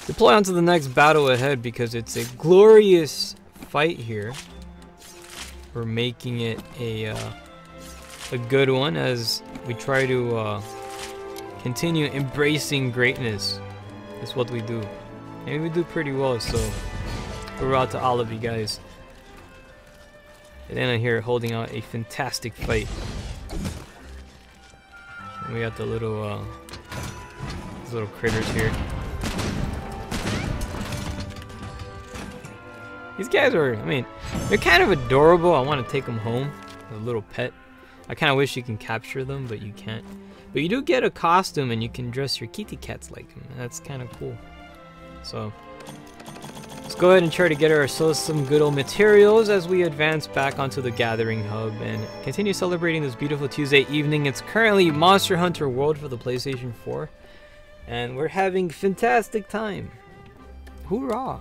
deploy onto the next battle ahead, because it's a glorious fight here. We're making it a good one as we try to continue embracing greatness. That's what we do. And we do pretty well, so we're out to all of you guys. And then I'm here holding out a fantastic fight. And we got the little these little critters here. These guys are, I mean, they're kind of adorable. I want to take them home, a little pet. I kind of wish you can capture them, but you can't. But you do get a costume and you can dress your kitty cats like them. That's kind of cool. So let's go ahead and try to get ourselves some good old materials as we advance back onto the gathering hub and continue celebrating this beautiful Tuesday evening. It's currently Monster Hunter World for the PlayStation 4, and we're having fantastic time. Hoorah!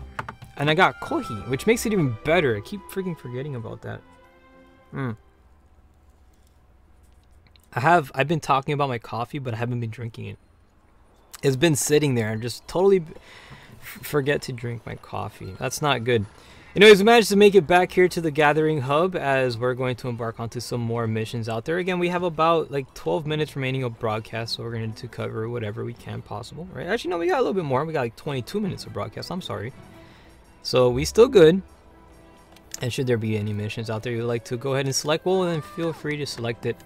And I got Kohi, which makes it even better. I keep freaking forgetting about that. I've been talking about my coffee, but I haven't been drinking it. It's been sitting there and just totally forget to drink my coffee. That's not good. Anyways, we managed to make it back here to the gathering hub as we're going to embark onto some more missions out there. Again, we have about like 12 minutes remaining of broadcast, so we're going to cover whatever we can possible, right? Actually, no, we got a little bit more. We got like 22 minutes of broadcast. I'm sorry. So we still good. And should there be any missions out there you'd like to go ahead and select, well, then feel free to select it.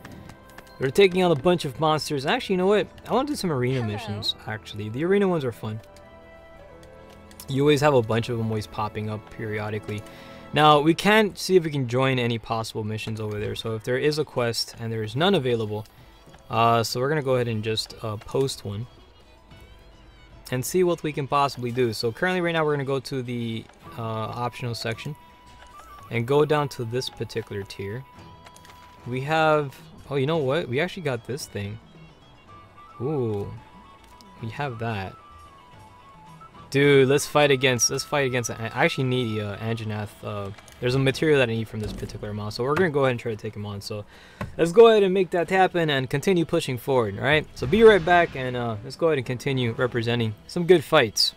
We're taking on a bunch of monsters. Actually, you know what? I want to do some arena missions, actually. The arena ones are fun. You always have a bunch of them always popping up periodically. Now, we can't see if we can join any possible missions over there. So if there is a quest and there is none available, so we're going to go ahead and just post one and see what we can possibly do. So currently right now we're going to go to the optional section and go down to this particular tier. We have... Oh, you know what? We actually got this thing. Ooh. We have that. Dude, let's fight against... I actually need Anjanath. There's a material that I need from this particular mod, so we're going to go ahead and try to take him on. So let's go ahead and make that happen and continue pushing forward, alright? So be right back, and let's go ahead and continue representing some good fights.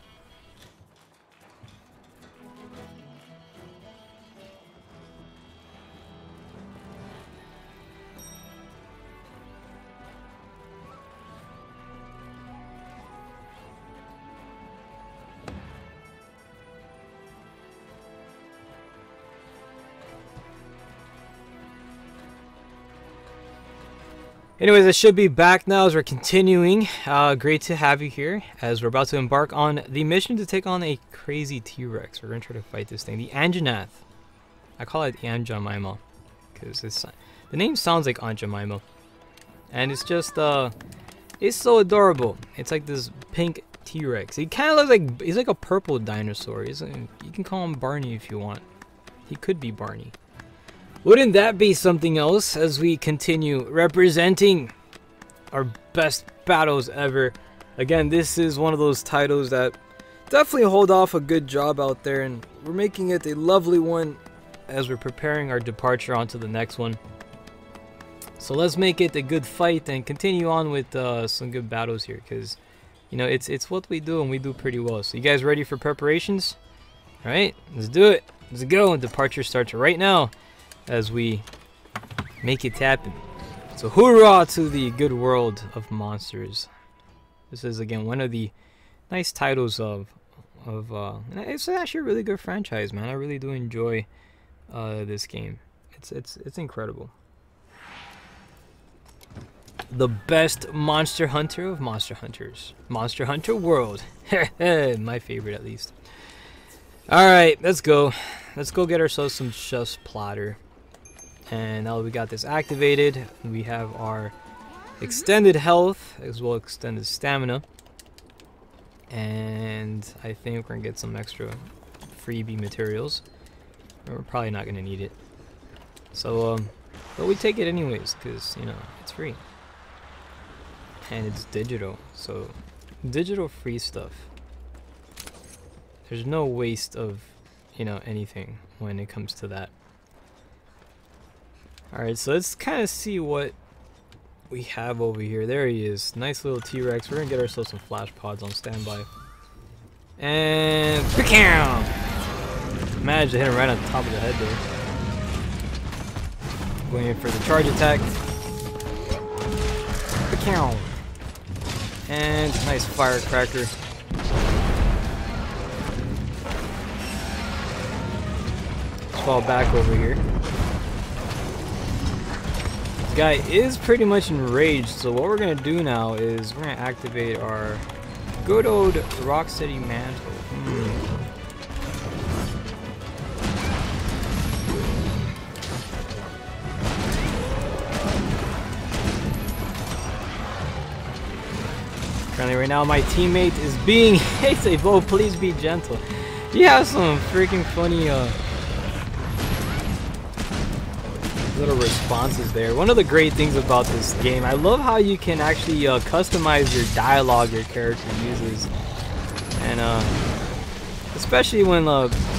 Anyways, I should be back now as we're continuing. Great to have you here as we're about to embark on the mission to take on a crazy T-Rex. We're going to try to fight this thing. The Anjanath. I call it Aunt because the name sounds like Aunt Jemima. And it's just, it's so adorable. It's like this pink T-Rex. He kind of looks like, he's like a purple dinosaur. You can call him Barney if you want. He could be Barney. Wouldn't that be something else as we continue representing our best battles ever? Again, this is one of those titles that definitely hold off a good job out there, and we're making it a lovely one as we're preparing our departure onto the next one. So let's make it a good fight and continue on with some good battles here, because you know it's what we do and we do pretty well. So you guys ready for preparations? All right, let's do it. Let's go. Departure starts right now as we make it happen. So hoorah to the good world of monsters. This is again one of the nice titles of it's actually a really good franchise, man. I really do enjoy this game. It's incredible. The best monster hunter of monster hunters. Monster Hunter World. My favorite, at least. Alright, let's go. Let's go get ourselves some chef's platter. And now we got this activated, we have our extended health as well as extended stamina. And I think we're gonna get some extra freebie materials. We're probably not gonna need it. So but we take it anyways, because you know it's free. And it's digital, so digital free stuff. There's no waste of, you know, anything when it comes to that. Alright, so let's kind of see what we have over here. There he is. Nice little T-Rex. We're gonna get ourselves some flash pods on standby. And managed to hit him right on top of the head there. Going in for the charge attack. And nice firecracker. Let's fall back over here. This guy is pretty much enraged, so what we're gonna do now is we're gonna activate our good old Rocksteady mantle. Currently right now my teammate is being hey say Bo, please be gentle. You have some freaking funny little responses there. One of the great things about this game, I love how you can actually customize your dialogue your character uses. And especially when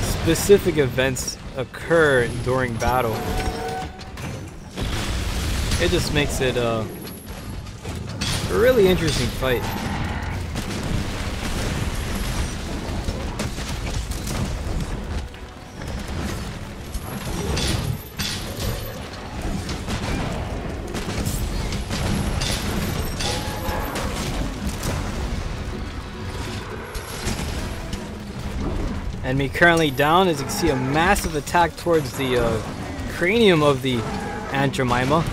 specific events occur during battle. It just makes it a really interesting fight. Enemy currently down. As you can see, a massive attack towards the cranium of the Anthromima.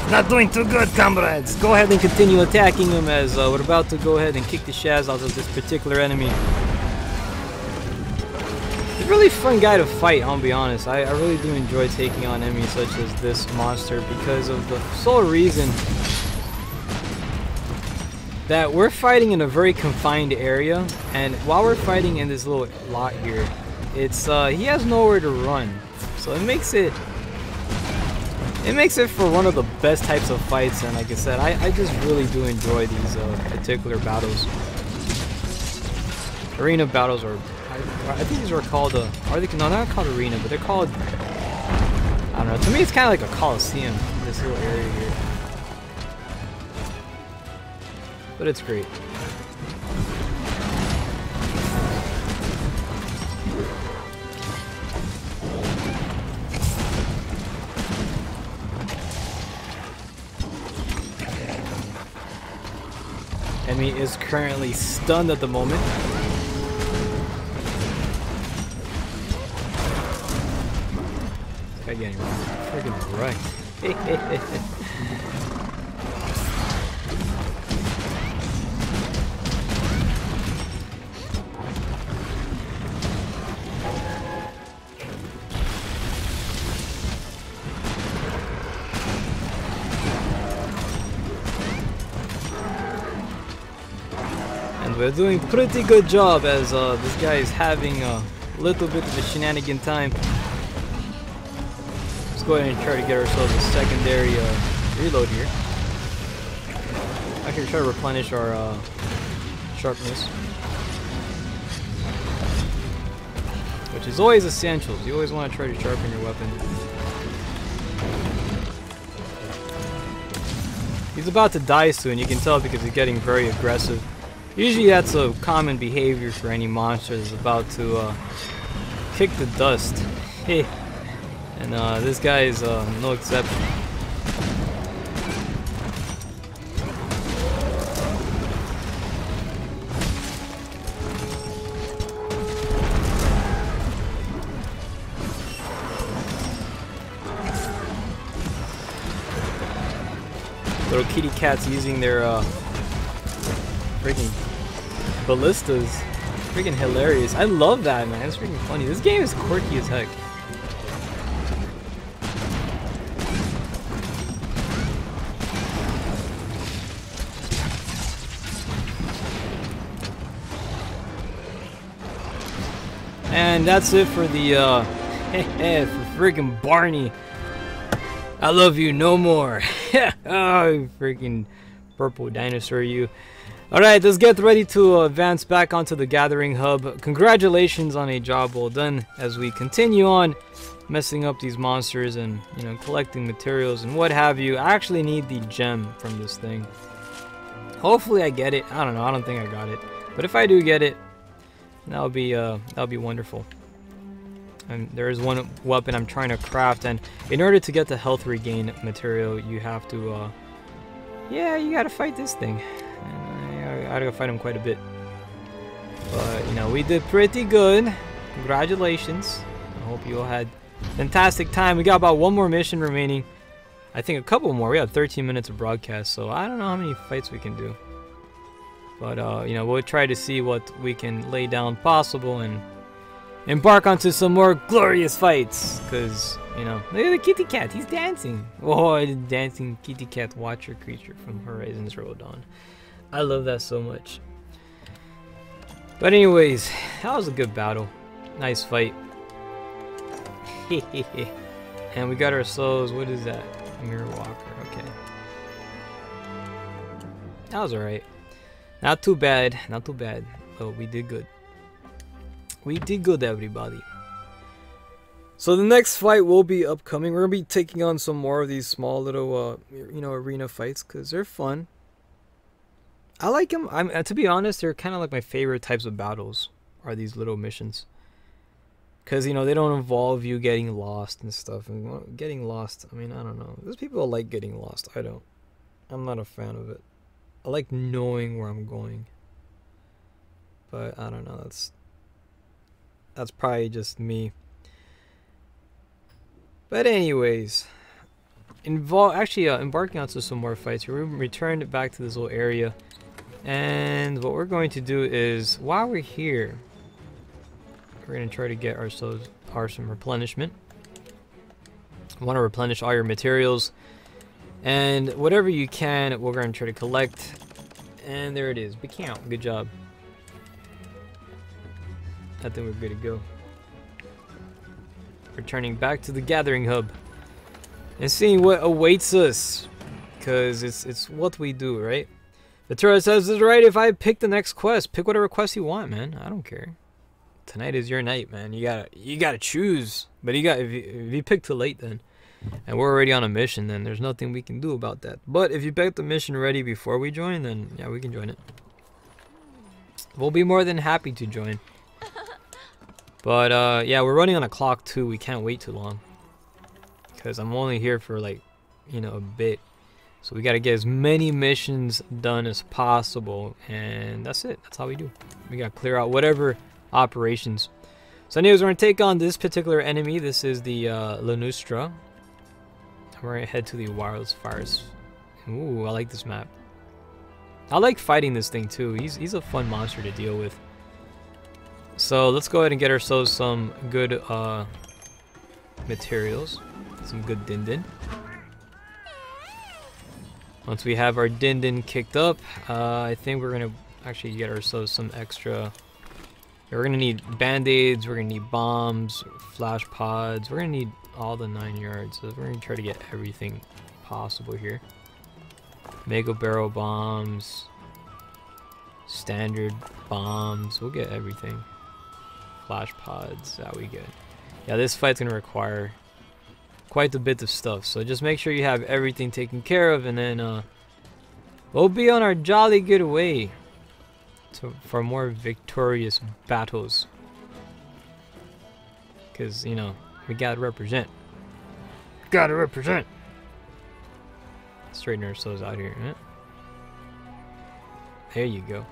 Not doing too good, comrades. Go ahead and continue attacking him as we're about to go ahead and kick the shaz out of this particular enemy. He's a really fun guy to fight, I'll be honest. I really do enjoy taking on enemies such as this monster because of the sole reason that we're fighting in a very confined area, and while we're fighting in this little lot here, it's he has nowhere to run, so it makes it for one of the best types of fights. And like I said, I just really do enjoy these particular battles. Arena battles are, I think these are called are they? No, they're not called arena, but they're called, I don't know. To me, it's kind of like a coliseum. This little area here. But it's great. Enemy is currently stunned at the moment. This guy getting freaking wrecked. We're doing pretty good job as this guy is having a little bit of a shenanigan time. Let's go ahead and try to get ourselves a secondary reload here. I can try to replenish our sharpness, which is always essential. You always want to try to sharpen your weapon. He's about to die soon, you can tell because he's getting very aggressive. Usually that's a common behavior for any monster that's about to kick the dust. And this guy is no exception. Little kitty cats using their freaking ballistas. Freaking hilarious. I love that, man. It's freaking funny. This game is quirky as heck. And that's it for the for freaking Barney. I love you no more. Oh, freaking purple dinosaur, you. Alright, let's get ready to advance back onto the gathering hub. Congratulations on a job well done as we continue on messing up these monsters and, you know, collecting materials and what have you. I actually need the gem from this thing. Hopefully I get it. I don't know. I don't think I got it. But if I do get it, that'll be wonderful. And there is one weapon I'm trying to craft, and in order to get the health regain material, you have to yeah, you gotta fight this thing. And I gotta fight him quite a bit. But, you know, we did pretty good. Congratulations. I hope you all had a fantastic time. We got about one more mission remaining. I think a couple more. We have 13 minutes of broadcast, so I don't know how many fights we can do. But, you know, we'll try to see what we can lay down possible and embark onto some more glorious fights. Because, you know, look at the kitty cat. He's dancing. Oh, the dancing kitty cat watcher creature from Horizon Zero Dawn. I love that so much. But anyways, that was a good battle. Nice fight. And we got ourselves, what is that? Mirror Walker. Okay. That was alright. Not too bad. Not too bad. But we did good. We did good, everybody. So the next fight will be upcoming. We're going to be taking on some more of these small little, you know, arena fights. Because they're fun. I like them. To be honest, they're kind of like my favorite types of battles. Are these little missions. Because, you know, they don't involve you getting lost and stuff. And well, getting lost, I mean, I don't know. There's people that like getting lost. I don't. I'm not a fan of it. I like knowing where I'm going. But, I don't know. That's probably just me. But anyways. Embarking onto some more fights. We returned back to this little area. And what we're going to do is, while we're here, we're going to try to get ourselves some replenishment. You want to replenish all your materials. And whatever you can, we're going to try to collect. And there it is. Big count. Good job. I think we're good to go. Returning back to the gathering hub. And seeing what awaits us. Because it's what we do, right? The Torah says it's right if I pick the next quest. Pick whatever quest you want, man. I don't care. Tonight is your night, man. You gotta choose. But if you pick too late, then, and we're already on a mission, then there's nothing we can do about that. But if you pick the mission ready before we join, then yeah, we can join it. We'll be more than happy to join. But yeah, we're running on a clock too. We can't wait too long. Because I'm only here for like, you know, a bit. So we got to get as many missions done as possible. And that's it. That's how we do. We got to clear out whatever operations. So anyways, we're going to take on this particular enemy. This is the Lanustra. We're going to head to the Wireless Fires. Ooh, I like this map. I like fighting this thing too. He's a fun monster to deal with. So let's go ahead and get ourselves some good materials. Some good din-din. Once we have our din-din kicked up, I think we're going to actually get ourselves some extra. We're going to need band-aids, we're going to need bombs, flash pods. We're going to need all the 9 yards. So we're going to try to get everything possible here. Mega barrel bombs, standard bombs. We'll get everything. Flash pods, that we good. Yeah, this fight's going to require quite a bit of stuff, so just make sure you have everything taken care of, and then we'll be on our jolly good way for more victorious battles, because, you know, we gotta represent. Straighten ourselves out here, huh? There you go.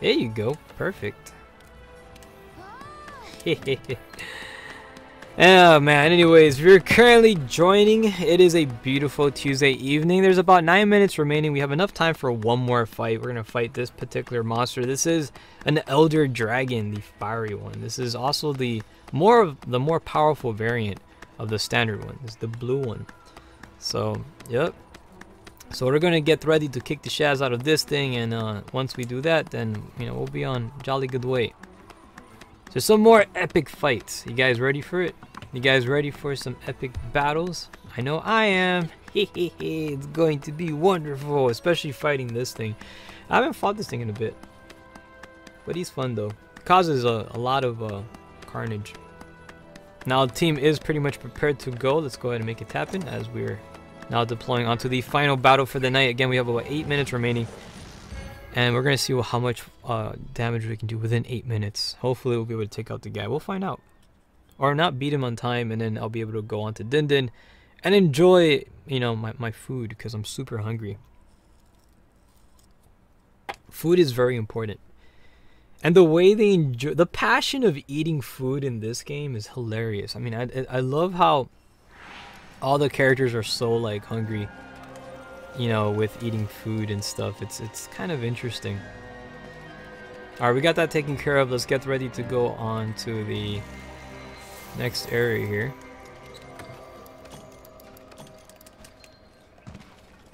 There you go. Perfect. Oh man, anyways, if you're currently joining, it is a beautiful Tuesday evening. There's about 9 minutes remaining. We have enough time for one more fight. We're gonna fight this particular monster. This is an Elder Dragon, the fiery one. This is also the more powerful variant of the standard one. It's the blue one. So, yep. So we're gonna get ready to kick the shaz out of this thing, and once we do that, then we'll be on jolly good way. So some more epic fights. You guys ready for it? You guys ready for some epic battles? I know I am. It's going to be wonderful, especially fighting this thing. I haven't fought this thing in a bit, but he's fun though. Causes a lot of carnage. Now the team is pretty much prepared to go. Let's go ahead and make it happen as we're now deploying onto the final battle for the night. Again, we have about 8 minutes remaining. And we're going to see how much damage we can do within 8 minutes. Hopefully we'll be able to take out the guy. We'll find out. Or not beat him on time, and then I'll be able to go on to Din Din and enjoy, my food, because I'm super hungry. Food is very important. And the way they enjoy, the passion of eating food in this game is hilarious. I mean, I love how all the characters are so, like, hungry. With eating food and stuff. It's kind of interesting. Alright, we got that taken care of. Let's get ready to go on to the next area here.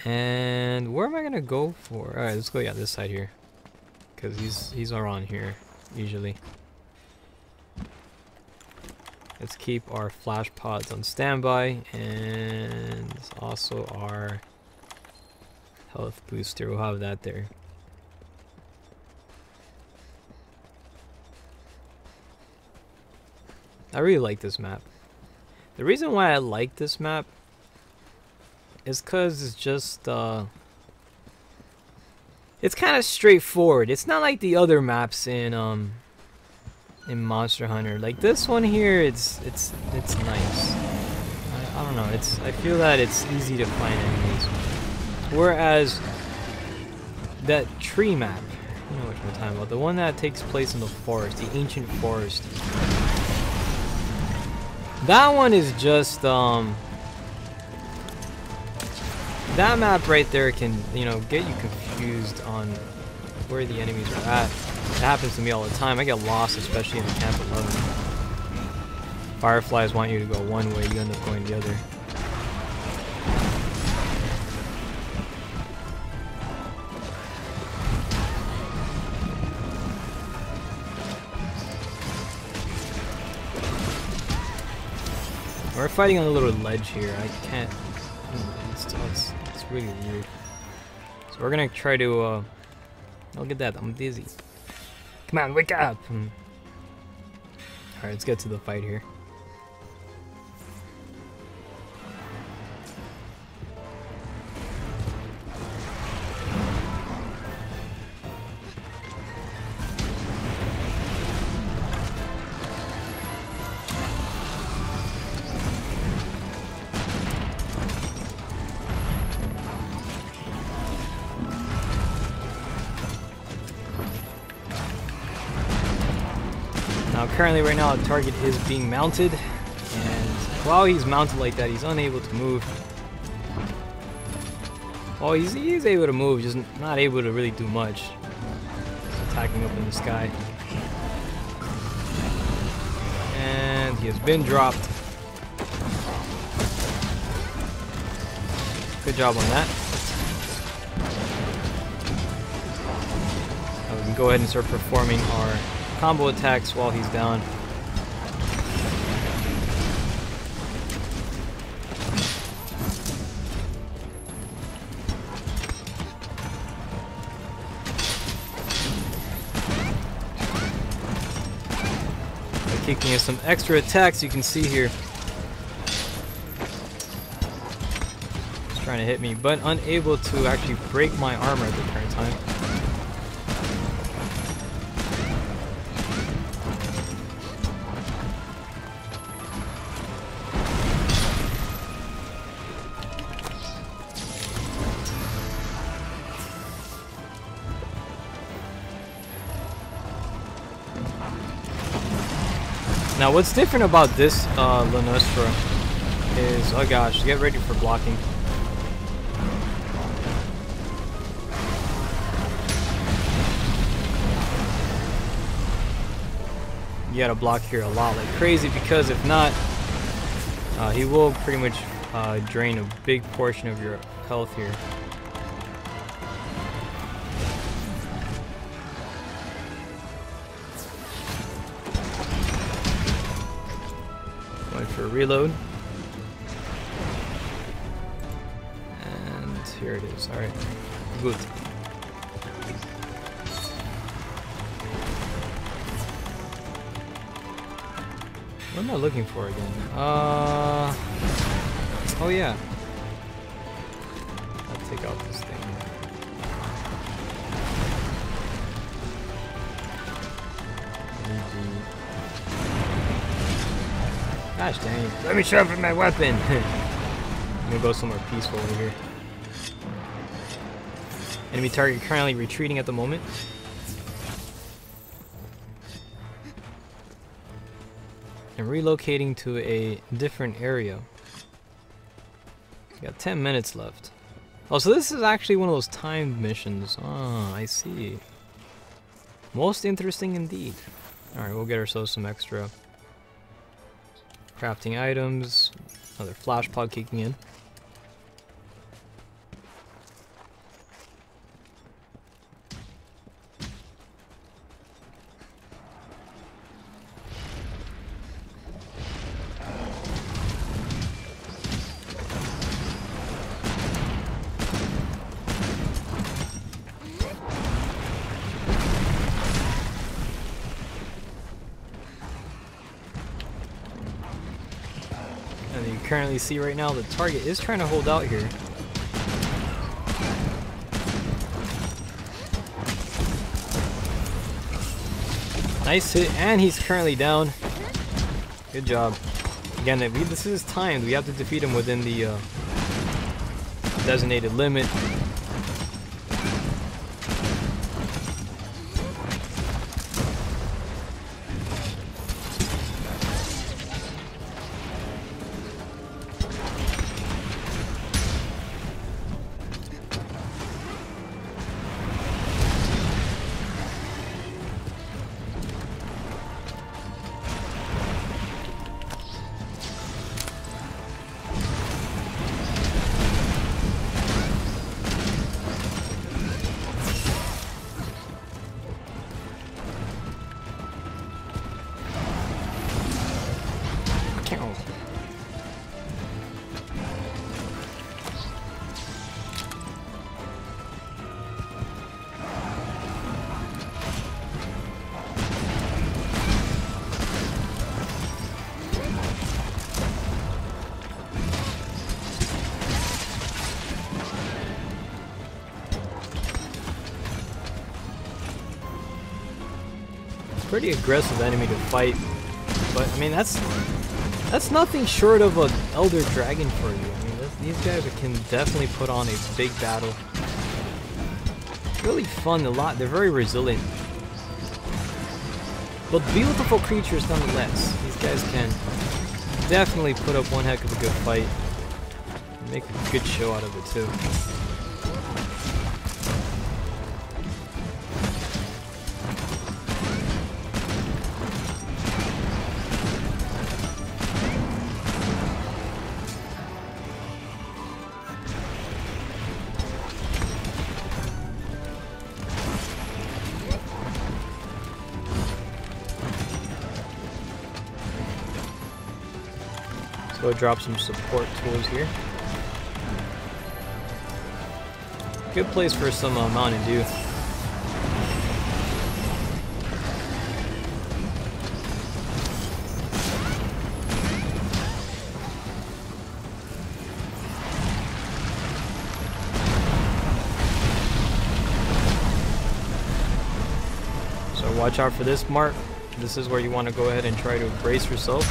And where am I gonna go for? Alright, let's go this side here. Because he's around here, usually. Let's keep our flash pods on standby, and also our health booster, we'll have that there. I really like this map. The reason why I like this map is because it's just it's kind of straightforward. It's not like the other maps in Monster Hunter. Like this one here, it's nice. I don't know. I feel that it's easy to find enemies. Whereas that tree map, you know which one I'm talking about, the one that takes place in the forest, the ancient forest. That one is just that map right there can get you confused on where the enemies are at. It happens to me all the time. I get lost, especially in Camp 11. Fireflies want you to go one way, you end up going the other. We're fighting on a little ledge here. I can't. It's really weird. So we're gonna try to. Look at that. I'm dizzy. Come on, wake up! All right, let's get to the fight here. Now currently right now the target is being mounted, and while he's mounted like that he's unable to move. Well, he's able to move, just not able to really do much. He's attacking up in the sky. And he has been dropped. Good job on that. Now we can go ahead and start performing our combo attacks while he's down. By kicking in some extra attacks, you can see here. He's trying to hit me, but unable to actually break my armor at the current time. Now, what's different about this Lanustra is, oh gosh, get ready for blocking. You gotta block here a lot like crazy, because if not, he will pretty much drain a big portion of your health here. Going for a reload. And here it is. Alright. Good. What am I looking for again? Oh yeah. I'll take out this thing here. Gosh dang it. Let me sharpen my weapon! I'm gonna go somewhere peaceful over here. Enemy target currently retreating at the moment. And relocating to a different area. Got 10 minutes left. Oh, so this is actually one of those timed missions. Oh, I see. Most interesting indeed. Alright, we'll get ourselves some extra crafting items. Another flash pod kicking in. And you currently see right now the target is trying to hold out here. Nice hit, and he's currently down. Good job. Again, this is timed. We have to defeat him within the designated limit. Pretty aggressive enemy to fight, but I mean that's nothing short of an Elder Dragon for you. I mean these guys can definitely put on a big battle. Really fun, they're very resilient, but beautiful creatures nonetheless. These guys can definitely put up one heck of a good fight and make a good show out of it too. Go drop some support tools here. Good place for some Mountain Dew. So watch out for this mark. This is where you want to go ahead and try to brace yourself.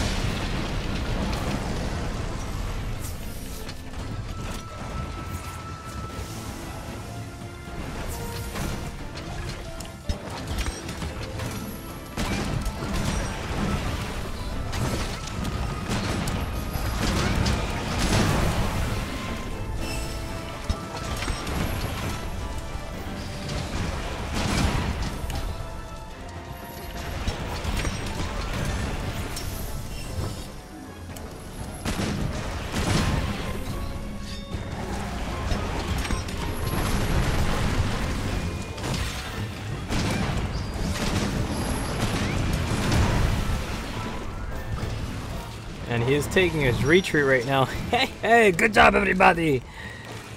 And he is taking his retreat right now. Hey, hey, good job, everybody!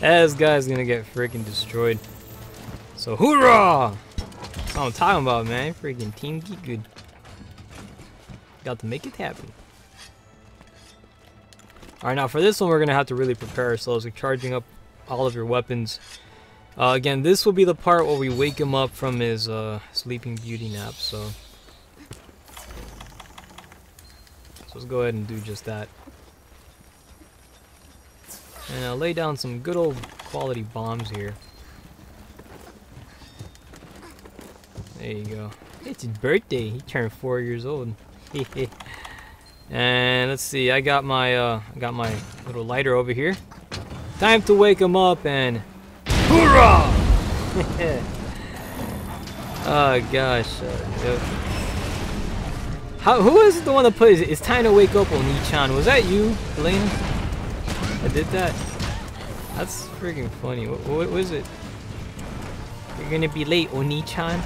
This guy's gonna get freaking destroyed. So, hoorah! That's what I'm talking about, man. Freaking Team Geek good. Got to make it happen. Alright, now for this one, we're gonna have to really prepare ourselves. Like charging up all of your weapons. Again, this will be the part where we wake him up from his Sleeping Beauty nap, so let's go ahead and do just that. And I'll lay down some good old quality bombs here. There you go. It's his birthday. He turned 4 years old. And let's see. I got my little lighter over here. Time to wake him up and hoorah! Oh gosh. Who is the one that put it's time to wake up Oni-chan? Was that you, Elena? I did that. That's freaking funny. What was it? You're gonna be late, Oni-chan.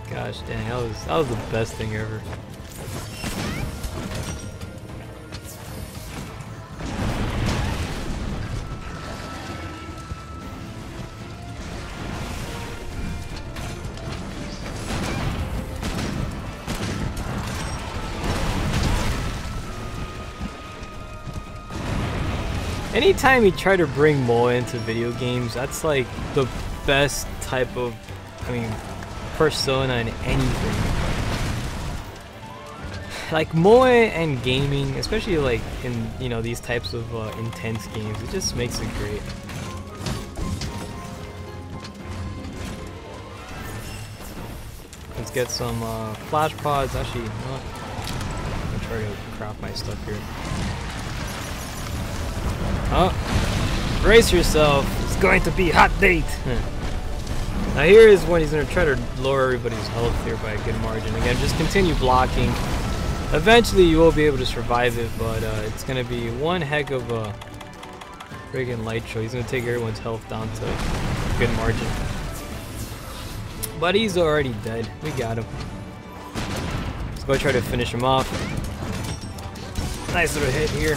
Gosh dang, that was the best thing ever. Anytime you try to bring Moa into video games, that's like the best type of, persona in anything. Like Moa and gaming, especially like in these types of intense games, it just makes it great. Let's get some flash pods. Actually, you know what? I'm gonna try to craft my stuff here. Oh, brace yourself. It's going to be hot date. Now here is when he's going to try to lower everybody's health here by a good margin. Again, just continue blocking. Eventually you will be able to survive it, but it's going to be one heck of a friggin' light show. He's going to take everyone's health down to a good margin. But he's already dead. We got him. Let's go try to finish him off. Nice little hit here.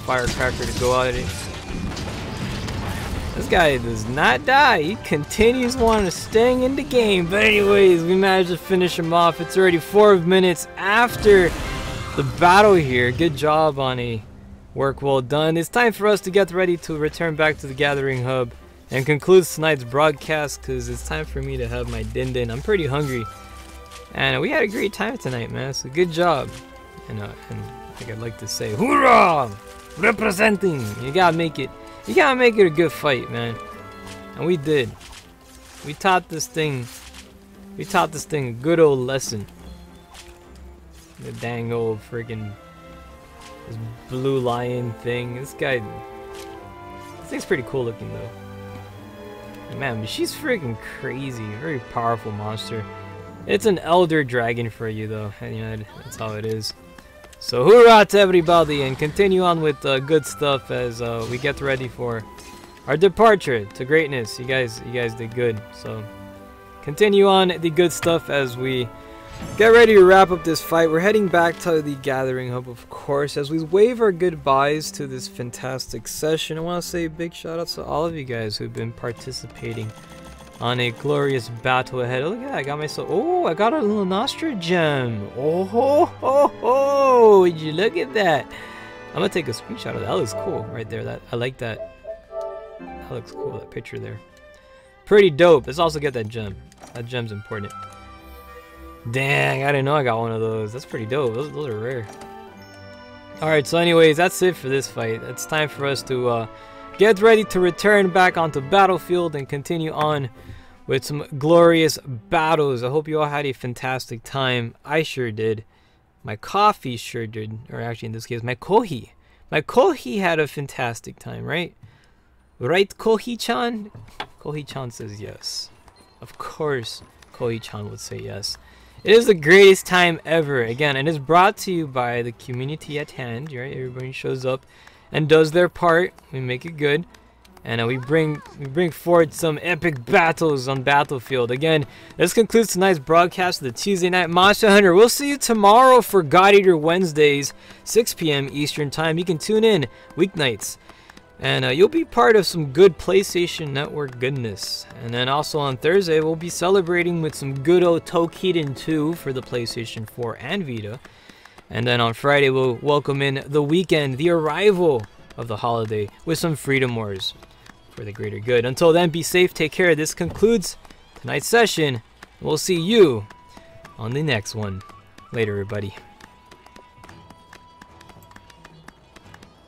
Firecracker to go at it. This guy does not die. He continues wanting to stay in the game. But anyways, we managed to finish him off. It's already 4 minutes after the battle here. Good job, Ani. Work well done. It's time for us to get ready to return back to the Gathering Hub and conclude tonight's broadcast because it's time for me to have my din-din. I'm pretty hungry. And we had a great time tonight, man. So good job. And like I'd like to say, hoorah! Representing. You gotta make it a good fight, man. And we did. We taught this thing a good old lesson. The dang old freaking this blue lion thing. This thing's pretty cool looking though. Man, but she's freaking crazy. Very powerful monster. It's an elder dragon for you though. And that's how it is. So hoorah to everybody, and continue on with good stuff as we get ready for our departure to greatness. You guys did good. So continue on the good stuff as we get ready to wrap up this fight. We're heading back to the Gathering Hub, of course, as we wave our goodbyes to this fantastic session. I want to say a big shout out to all of you guys who've been participating on a glorious battle ahead. Oh, look at that, I got myself, oh, I got a little Nostra gem. Oh ho ho ho, would you look at that? I'm gonna take a screenshot of that. That looks cool right there. I like that. That looks cool, that picture there. Pretty dope. Let's also get that gem. That gem's important. Dang, I didn't know I got one of those. That's pretty dope. Those are rare. Alright, so anyways, that's it for this fight. It's time for us to get ready to return back onto battlefield and continue on with some glorious battles. I hope you all had a fantastic time. I sure did. My coffee sure did. Or actually, in this case, my kohi. My kohi had a fantastic time, right? Right, Kohi-chan? Kohi-chan says yes. Of course, Kohi-chan would say yes. It is the greatest time ever. Again, and it's brought to you by the community at hand, right? Everybody shows up and does their part. We make it good. and we bring forward some epic battles on Battlefield. Again, this concludes tonight's broadcast of the Tuesday Night Monster Hunter. We'll see you tomorrow for God Eater Wednesdays, 6 p.m. Eastern Time. You can tune in weeknights, and you'll be part of some good PlayStation Network goodness. And then also on Thursday, we'll be celebrating with some good old Toukiden 2 for the PlayStation 4 and Vita. And then on Friday, we'll welcome in the weekend, the arrival of the holiday, with some Freedom Wars for the greater good. Until then, be safe, take care. This concludes tonight's session. We'll see you on the next one. Later, everybody.